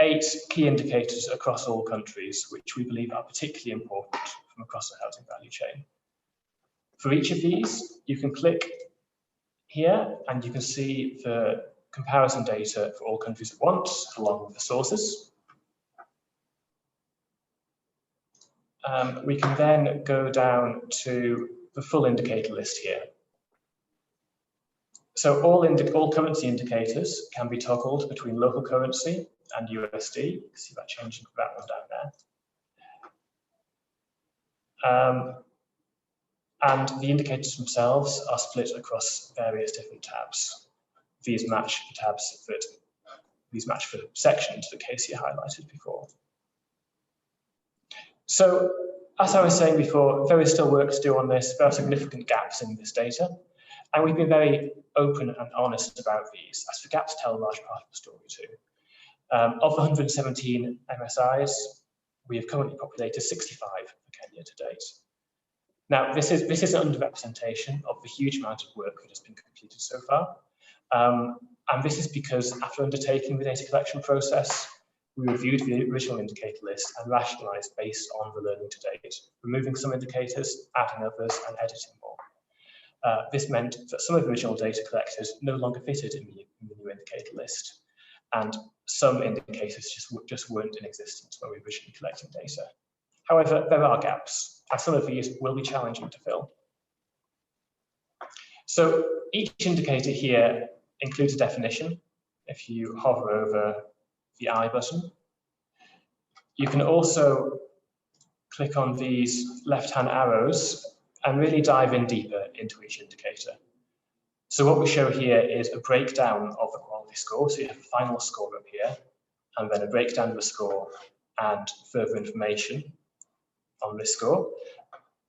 8 key indicators across all countries, which we believe are particularly important from across the housing value chain. For each of these, you can click here and you can see the comparison data for all countries at once, along with the sources. We can then go down to the full indicator list here. So all currency indicators can be toggled between local currency and USD. You can see that changing for that one down there. And the indicators themselves are split across various different tabs. These match the sections that Casey highlighted before. So, as I was saying before, there is still work to do on this. There are significant gaps in this data, and we've been very open and honest about these, as the gaps tell a large part of the story too. Of the 117 MSIs, we have currently populated 65 for Kenya to date. Now, this is an underrepresentation of the huge amount of work that has been completed so far. And this is because after undertaking the data collection process, we reviewed the original indicator list and rationalized based on the learning to date, removing some indicators, adding others, and editing more. This meant that some of the original data collected no longer fitted in the new indicator list, and some indicators just weren't in existence when we were originally collecting data. However, there are gaps, and some of these will be challenging to fill. So each indicator here includes a definition. If you hover over the I button, you can also click on these left-hand arrows and really dive in deeper into each indicator. So what we show here is a breakdown of the quality score. So you have the final score up here, and then a breakdown of the score and further information on this score.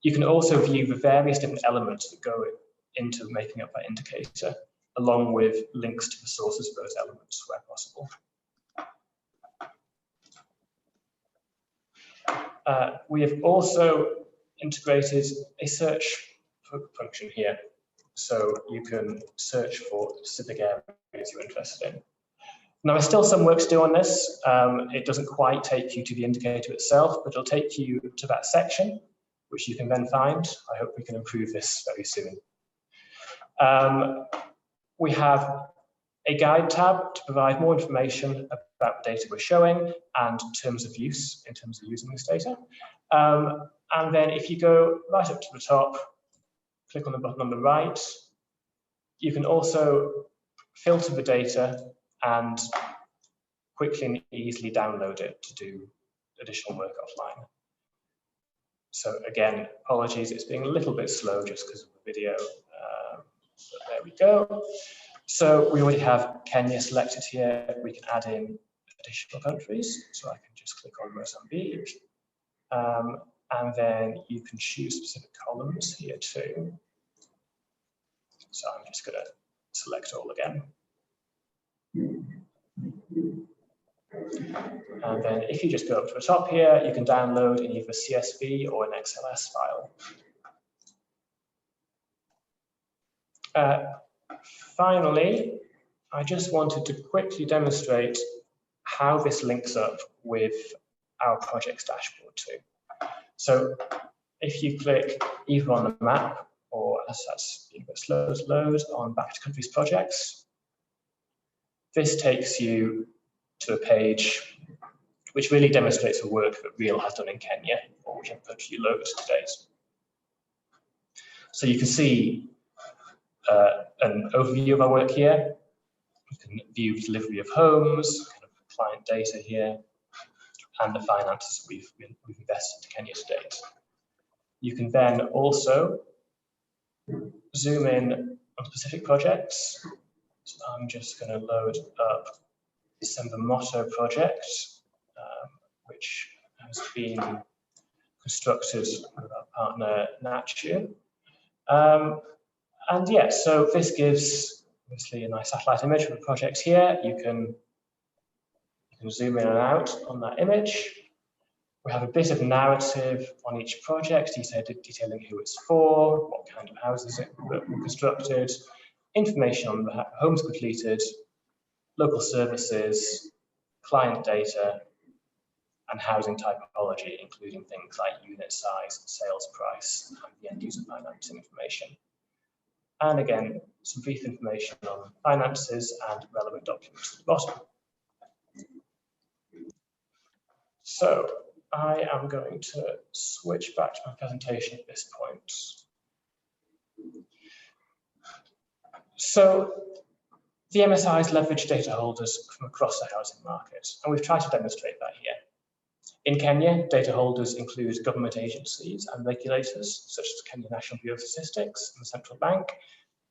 You can also view the various different elements that go into making up that indicator, along with links to the sources of those elements where possible. We have also integrated a search function here, so you can search for specific areas you're interested in. Now, there's still some work to do on this. It doesn't quite take you to the indicator itself, but it'll take you to that section, which you can then find. I hope we can improve this very soon. We have a guide tab to provide more information about the data we're showing and terms of use in terms of using this data. And then if you go right up to the top, click on the button on the right, you can also filter the data and quickly and easily download it to do additional work offline. So again, apologies, it's being a little bit slow just because of the video. But there we go. So we already have Kenya selected here. We can add in additional countries. So I can just click on Mozambique. And then you can choose specific columns here too. So I'm just going to select all again. And then if you just go up to the top here, you can download in either CSV or an XLS file. Finally, I just wanted to quickly demonstrate how this links up with our project's dashboard too. So if you click either on the map or, as that's being a bit slow to load, on Back to Countries projects, this takes you to a page which really demonstrates the work that Reall has done in Kenya, or which I've put you loads to date. So you can see an overview of our work here. You can view delivery of homes, kind of client data here, and the finances we've invested into Kenya to date. You can then also zoom in on specific projects. So I'm just going to load up December Motto project, which has been constructed with our partner Nachu. And yeah, so this gives obviously a nice satellite image of the project here. You can zoom in and out on that image. We have a bit of narrative on each project, detailing who it's for, what kind of houses were constructed, information on the homes completed, local services, client data, and housing typology, including things like unit size, sales price, and the end user financing information. And again, some brief information on finances and relevant documents at the bottom. So I am going to switch back to my presentation at this point. So the MSIs leverage data holders from across the housing market, and we've tried to demonstrate that here. In Kenya, data holders include government agencies and regulators, such as Kenya National Bureau of Statistics and the Central Bank,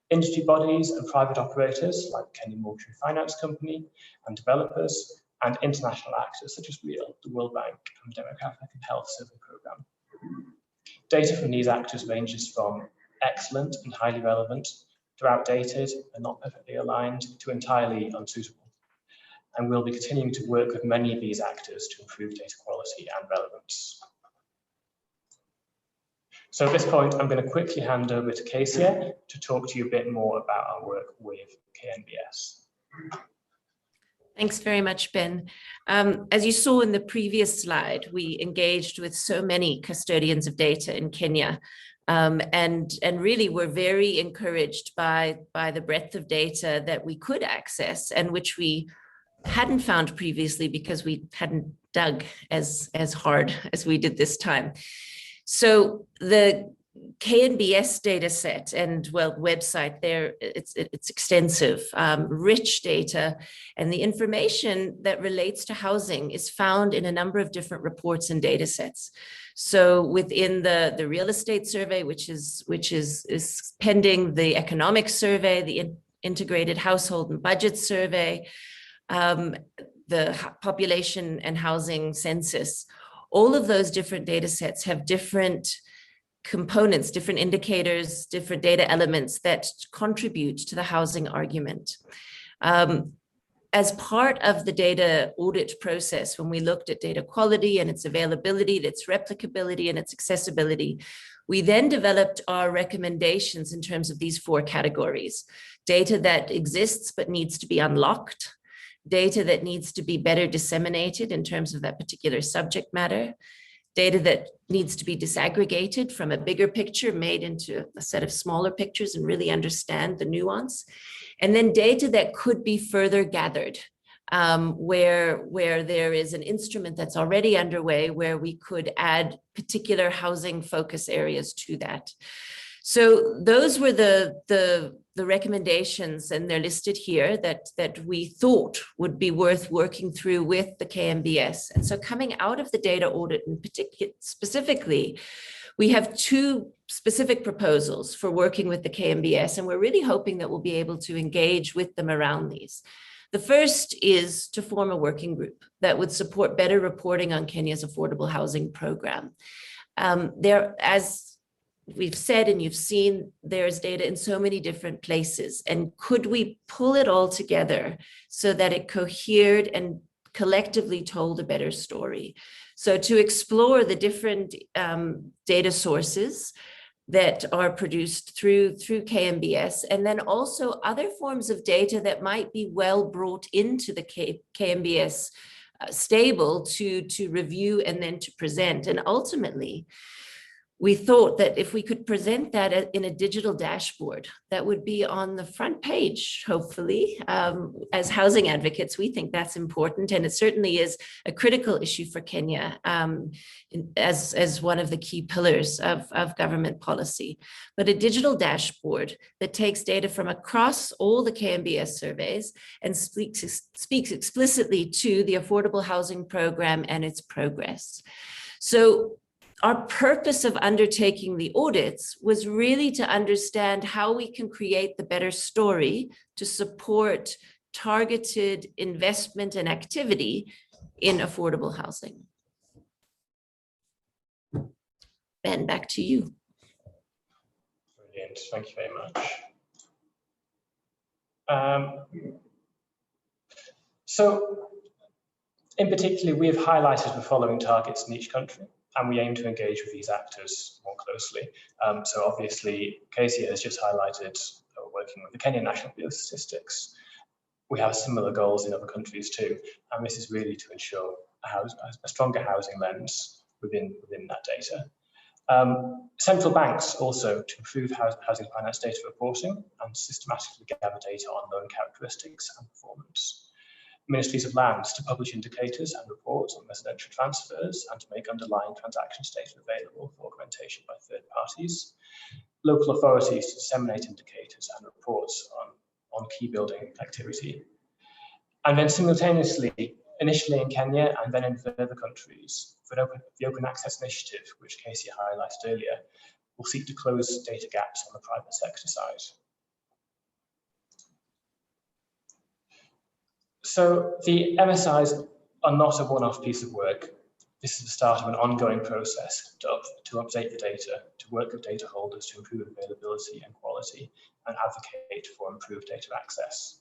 industry bodies and private operators like Kenya Mortgage Finance Company and developers, and international actors such as Reall, the World Bank, and the Demographic and Health Survey Programme. Data from these actors ranges from excellent and highly relevant, to outdated and not perfectly aligned, to entirely unsuitable. And we'll be continuing to work with many of these actors to improve data quality and relevance. So at this point, I'm going to quickly hand over to Kezia to talk to you a bit more about our work with KNBS. Thanks very much, Ben. As you saw in the previous slide, we engaged with so many custodians of data in Kenya, and really were very encouraged by the breadth of data that we could access and which we hadn't found previously because we hadn't dug as hard as we did this time. So the KNBS data set and website there, it's extensive, rich data, and the information that relates to housing is found in a number of different reports and data sets. So within the real estate survey, which is pending, the economic survey, the integrated household and budget survey, the population and housing census, all of those different data sets have different components, different indicators, different data elements that contribute to the housing argument. As part of the data audit process, when we looked at data quality and its availability, its replicability and its accessibility, we then developed our recommendations in terms of these 4 categories: data that exists but needs to be unlocked, data that needs to be better disseminated in terms of that particular subject matter, data that needs to be disaggregated from a bigger picture made into a set of smaller pictures and really understand the nuance, and then data that could be further gathered, where there is an instrument that's already underway where we could add particular housing focus areas to that. So those were the recommendations, and they're listed here, that we thought would be worth working through with the KNBS. And so coming out of the data audit in particular, specifically, we have 2 specific proposals for working with the KNBS, and we're really hoping that we'll be able to engage with them around these. The first is to form a working group that would support better reporting on Kenya's affordable housing program. As we've said and you've seen, there's data in so many different places. And could we pull it all together so that it cohered and collectively told a better story? So to explore the different data sources that are produced through KMBS, and then also other forms of data that might be well brought into the KMBS stable to review and then to present. And ultimately, we thought that if we could present that in a digital dashboard, that would be on the front page, hopefully. As housing advocates, we think that's important, and it certainly is a critical issue for Kenya as one of the key pillars of government policy. But a digital dashboard that takes data from across all the KMBS surveys and speaks explicitly to the affordable housing program and its progress. So our purpose of undertaking the audits was really to understand how we can create the better story to support targeted investment and activity in affordable housing. Ben, back to you. Brilliant, thank you very much. So, in particular, we have highlighted the following targets in each country, and we aim to engage with these actors more closely. So obviously, Kezia has just highlighted working with the Kenyan National Bureau of Statistics. We have similar goals in other countries too, and this is really to ensure a stronger housing lens within that data. Central banks also to improve housing finance data reporting and systematically gather data on loan characteristics and performance. Ministries of Lands to publish indicators and reports on residential transfers and to make underlying transactions data available for augmentation by third parties. Local authorities to disseminate indicators and reports on key building activity. And then simultaneously, initially in Kenya and then in further countries, for the Open Access Initiative, which Casey highlighted earlier, will seek to close data gaps on the private sector side. So the MSIs are not a one-off piece of work. This is the start of an ongoing process to update the data, to work with data holders to improve availability and quality, and advocate for improved data access.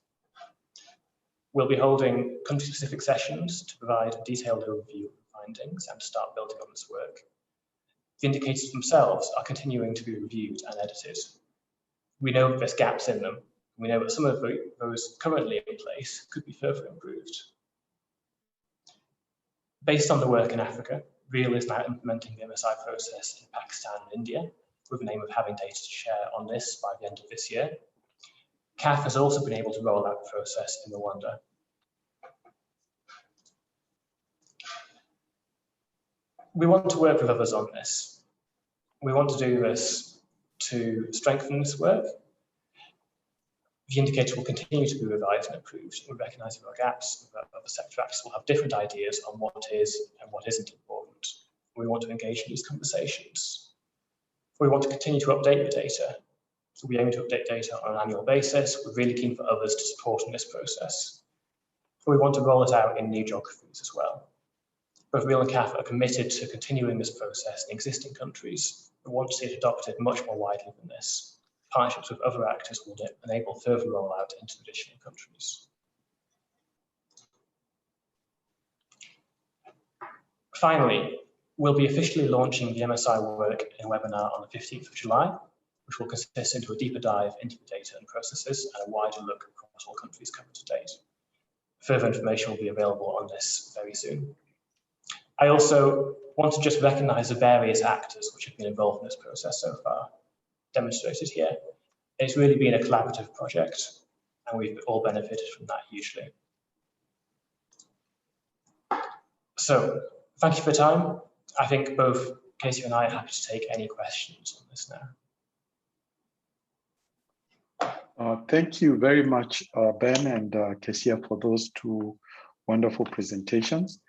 We'll be holding country-specific sessions to provide a detailed overview of findings and to start building on this work. The indicators themselves are continuing to be reviewed and edited. We know that there's gaps in them. We know that some of those currently in place could be further improved. Based on the work in Africa, Reall is now implementing the MSI process in Pakistan and India, with the aim of having data to share on this by the end of this year. CAF has also been able to roll out the process in Rwanda. We want to work with others on this. We want to do this to strengthen this work. The indicator will continue to be revised and improved. We recognise there are gaps, that other sector actors will have different ideas on what is and what isn't important. We want to engage in these conversations. We want to continue to update the data. So we aim to update data on an annual basis. We're really keen for others to support in this process. So we want to roll it out in new geographies as well. Both Reall and CAF are committed to continuing this process in existing countries. We want to see it adopted much more widely than this. Partnerships with other actors will enable further rollout into additional countries. Finally, we'll be officially launching the MSI work in a webinar on the 15th of July, which will consist into a deeper dive into the data and processes and a wider look across all countries covered to date. Further information will be available on this very soon. I also want to just recognise the various actors which have been involved in this process so far, demonstrated here. It's really been a collaborative project, and we've all benefited from that hugely. So, thank you for your time. I think both Casey and I are happy to take any questions on this now. Thank you very much, Ben and Kezia, for those two wonderful presentations.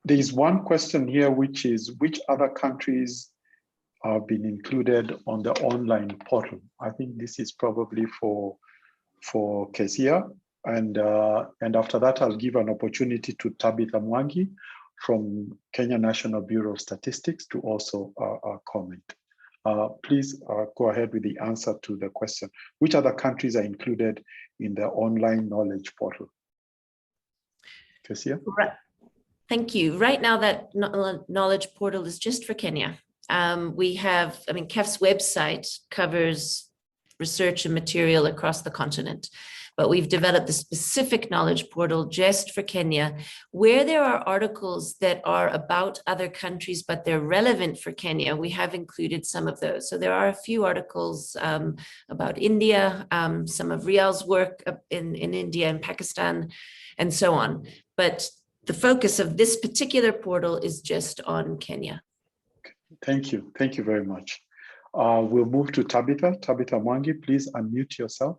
There is one question here, which is, which other countries have been included on the online portal? I think this is probably for Kezia. And after that, I'll give an opportunity to Tabitha Mwangi from Kenya National Bureau of Statistics to also comment. Please go ahead with the answer to the question. Which other countries are included in the online knowledge portal? Kesia? Right. Thank you. Right now, that knowledge portal is just for Kenya. We have, KEF's website covers research and material across the continent, but we've developed a specific knowledge portal just for Kenya, where there are articles that are about other countries, but they're relevant for Kenya. We have included some of those. So there are a few articles about India, some of Reall's work in India and Pakistan, and so on. But the focus of this particular portal is just on Kenya. Thank you. Thank you very much. We'll move to Tabitha. Tabitha Mwangi, please unmute yourself.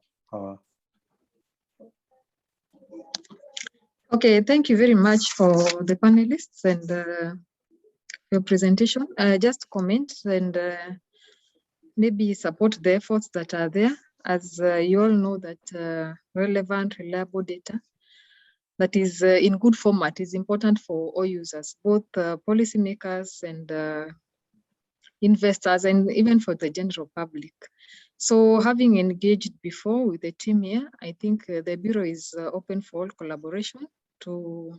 Okay, thank you very much for the panelists and your presentation. Just comment and maybe support the efforts that are there. As you all know that relevant, reliable data that is in good format is important for all users, both policymakers and investors, and even for the general public. So having engaged before with the team here, I think the Bureau is open for all collaboration to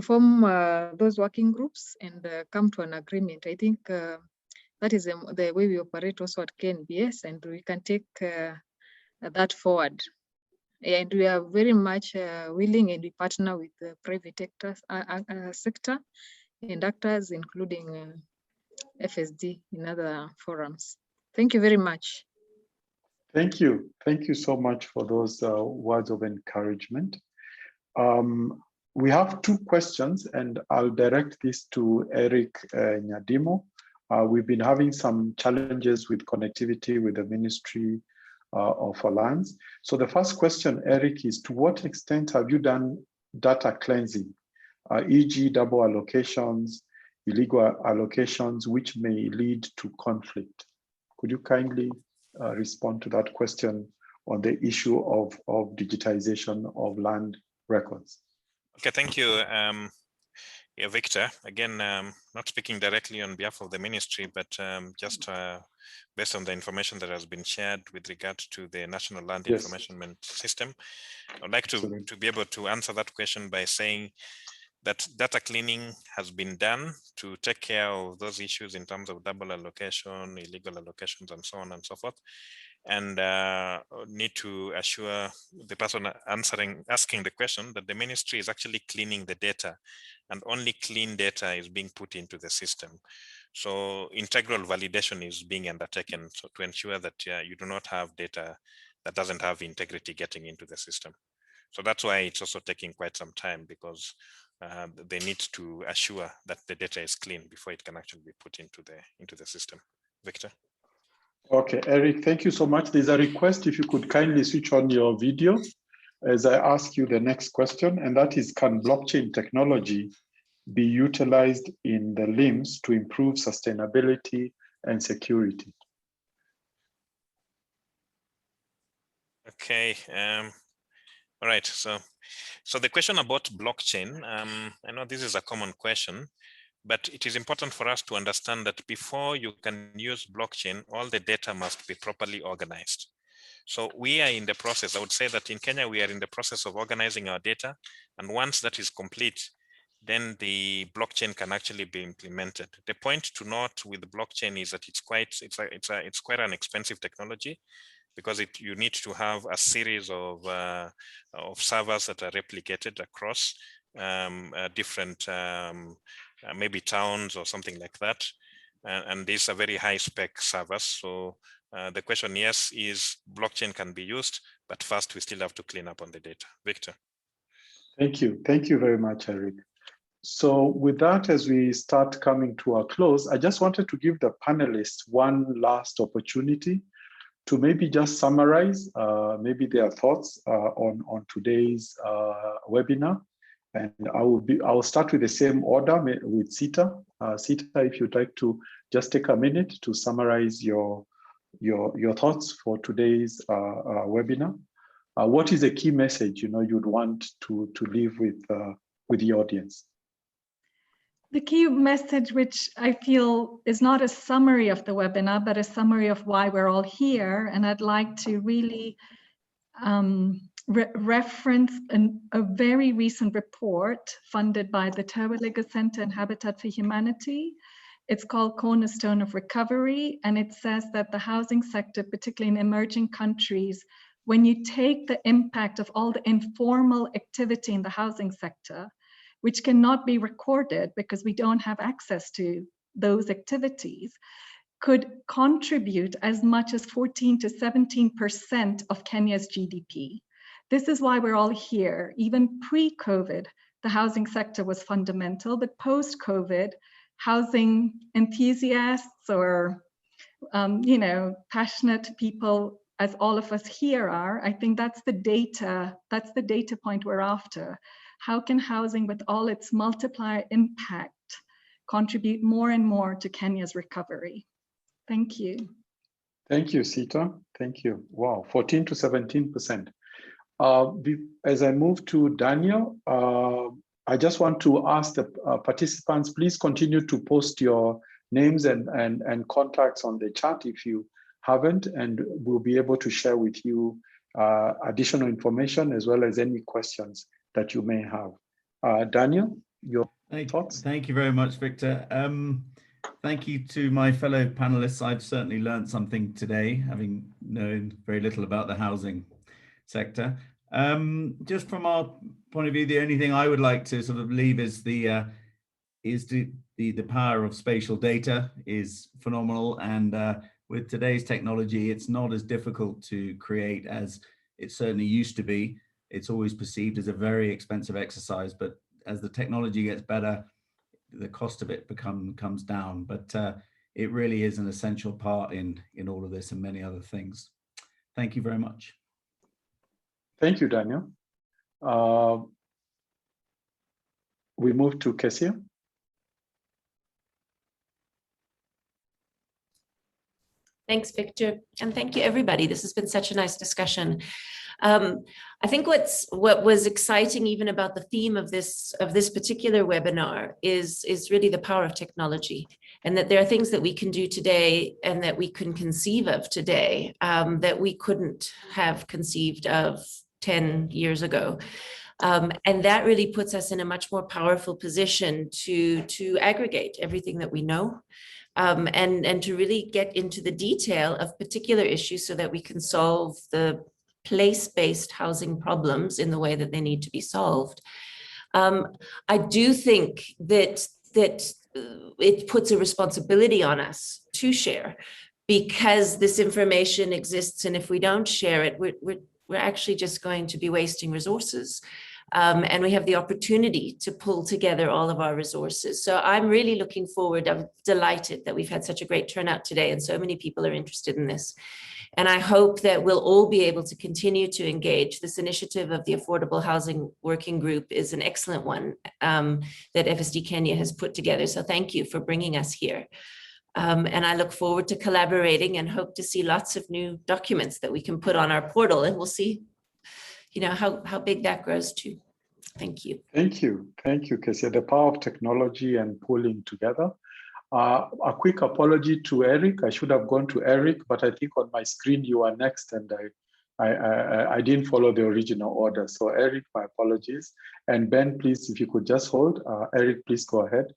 form those working groups and come to an agreement. I think that is the way we operate also at KNBS, and we can take that forward. And we are very much willing, and we partner with the private sector and actors, including FSD in other forums. Thank you very much. Thank you. Thank you so much for those words of encouragement. We have two questions, and I'll direct this to Eric Nyadimo. We've been having some challenges with connectivity with the Ministry of Lands. So the first question, Eric, is to what extent have you done data cleansing, e.g. double allocations, illegal allocations, which may lead to conflict? Could you kindly respond to that question on the issue of digitization of land records? Okay, thank you. Yeah, Victor, again, not speaking directly on behalf of the ministry, but just based on the information that has been shared with regard to the National Land Information System, I'd like to be able to answer that question by saying that data cleaning has been done to take care of those issues in terms of double allocation, illegal allocations, and so on and so forth. And need to assure the person asking the question that the ministry is actually cleaning the data, and only clean data is being put into the system. So integral validation is being undertaken to ensure that you do not have data that doesn't have integrity getting into the system. So that's why it's also taking quite some time, because they need to assure that the data is clean before it can actually be put into the system. Victor. Okay, Eric, thank you so much. There's a request if you could kindly switch on your video as I ask you the next question, and that is, can blockchain technology be utilized in the LIMS to improve sustainability and security? Okay, all right, so the question about blockchain, I know this is a common question, but it is important for us to understand that before you can use blockchain, all the data must be properly organized. So we are in the process, I would say that in Kenya, we are in the process of organizing our data. And once that is complete, then the blockchain can actually be implemented. The point to note with the blockchain is that it's quite an expensive technology, because you need to have a series of servers that are replicated across different maybe towns or something like that, and these are very high spec servers. So the question, yes, is blockchain can be used, but first we still have to clean up on the data. Victor. Thank you very much, Eric. So with that, as we start coming to our close, I just wanted to give the panelists one last opportunity to maybe just summarize maybe their thoughts on today's webinar. And I'll start with the same order with Sita. Sita, if you'd like to just take a minute to summarize your thoughts for today's webinar. What is a key message you'd want to leave with the audience? the key message, which I feel is not a summary of the webinar, but a summary of why we're all here. And I'd like to really reference a very recent report funded by the Terwilliger Center and Habitat for Humanity. It's called Cornerstone of Recovery, and it says that the housing sector, particularly in emerging countries, when you take the impact of all the informal activity in the housing sector, which cannot be recorded because we don't have access to those activities, could contribute as much as 14 to 17% of Kenya's GDP. This is why we're all here. Even pre-COVID, the housing sector was fundamental, but post-COVID, housing enthusiasts or passionate people, as all of us here are, I think that's the data point we're after. How can housing, with all its multiplier impact, contribute more and more to Kenya's recovery? Thank you. Thank you, Sita. Thank you. Wow, 14 to 17%. As I move to Daniel, I just want to ask the participants, please continue to post your names and contacts on the chat if you haven't, and we'll be able to share with you additional information as well as any questions that you may have. Daniel, your thoughts? Thank you very much, Victor. Thank you to my fellow panelists. I've certainly learned something today, having known very little about the housing sector. Just from our point of view, the only thing I would like to sort of leave is the power of spatial data is phenomenal, and with today's technology, it's not as difficult to create as it certainly used to be. It's always perceived as a very expensive exercise, but as the technology gets better, the cost of it comes down. But it really is an essential part in all of this and many other things. Thank you very much. Thank you, Daniel. We move to Kessia. Thanks, Victor, and thank you, everybody. This has been such a nice discussion. I think what was exciting even about the theme of this particular webinar is really the power of technology, and that there are things that we can do today and that we can conceive of today that we couldn't have conceived of 10 years ago. And that really puts us in a much more powerful position to aggregate everything that we know. And to really get into the detail of particular issues so that we can solve the place-based housing problems in the way that they need to be solved. I do think that it puts a responsibility on us to share, because this information exists, and if we don't share it, we're actually just going to be wasting resources. And we have the opportunity to pull together all of our resources. So I'm really looking forward. I'm delighted that we've had such a great turnout today and so many people are interested in this. And I hope that we'll all be able to continue to engage. This initiative of the Affordable Housing Working Group is an excellent one that FSD Kenya has put together. So thank you for bringing us here. And I look forward to collaborating and hope to see lots of new documents that we can put on our portal, and we'll see how big that grows to. Thank you. Thank you, Kessia. The power of technology and pulling together. A quick apology to Eric. I should have gone to Eric, but I think on my screen you are next, and I didn't follow the original order. So Eric, my apologies. And Ben, please, if you could just hold. Eric, please go ahead.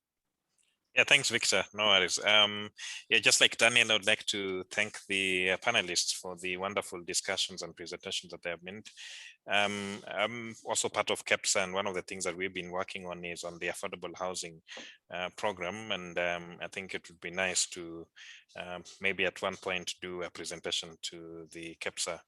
Yeah, thanks, Victor. No worries. Yeah, just like Daniel, I would like to thank the panelists for the wonderful discussions and presentations that they have made. I'm also part of KEPSA, and one of the things that we've been working on is on the affordable housing program. And I think it would be nice to maybe at one point do a presentation to the KEPSA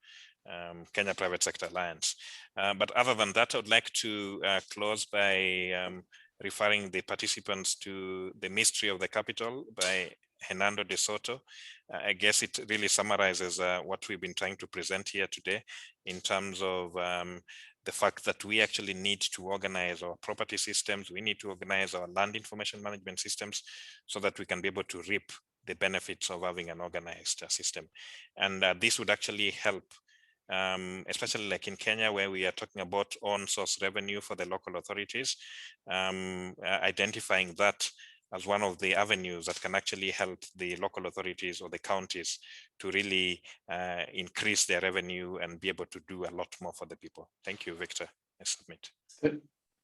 Kenya Private Sector Alliance. But other than that, I would like to close by referring the participants to The Mystery of the Capital by Hernando de Soto. I guess it really summarizes what we've been trying to present here today in terms of the fact that we actually need to organize our property systems. We need to organize our land information management systems so that we can be able to reap the benefits of having an organized system. And this would actually help especially like in Kenya, where we are talking about on-source revenue for the local authorities, identifying that as one of the avenues that can actually help the local authorities or the counties to really increase their revenue and be able to do a lot more for the people. Thank you, Victor. I submit.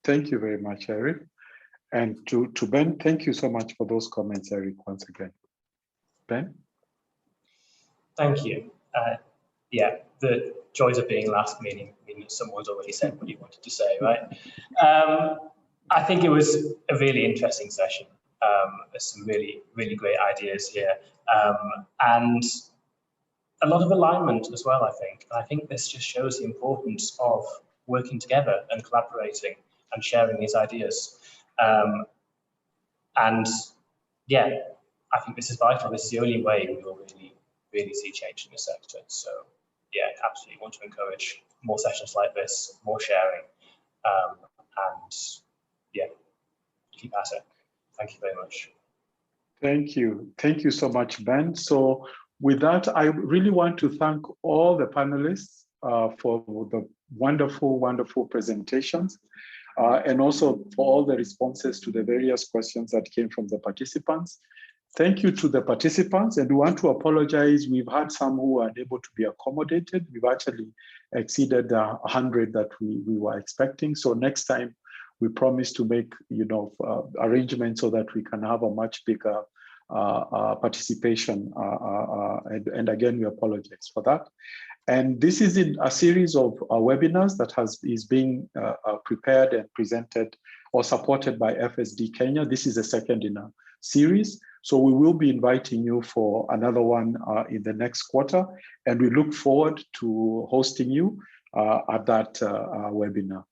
Thank you very much, Eric. And to Ben, thank you so much for those comments, Eric, once again. Ben? Thank you. Yeah, the joys of being last meaning that someone's already said what you wanted to say, right? I think it was a really interesting session. There's some really, really great ideas here. And a lot of alignment as well, I think. And I think this just shows the importance of working together and collaborating and sharing these ideas. And yeah, I think this is vital. This is the only way we will really see change in the sector. So yeah, absolutely want to encourage more sessions like this, more sharing, and yeah, keep at it. Thank you very much. Thank you. Thank you so much, Ben. So with that, I really want to thank all the panelists for the wonderful, wonderful presentations, and also for all the responses to the various questions that came from the participants. Thank you to the participants, and we want to apologize. We've had some who were unable to be accommodated. We've actually exceeded the 100 that we were expecting. So next time, we promise to make arrangements so that we can have a much bigger participation. And again, we apologize for that. And this is in a series of webinars that is being prepared and presented or supported by FSD Kenya. This is the second in a series. So we will be inviting you for another one in the next quarter. And we look forward to hosting you at that webinar.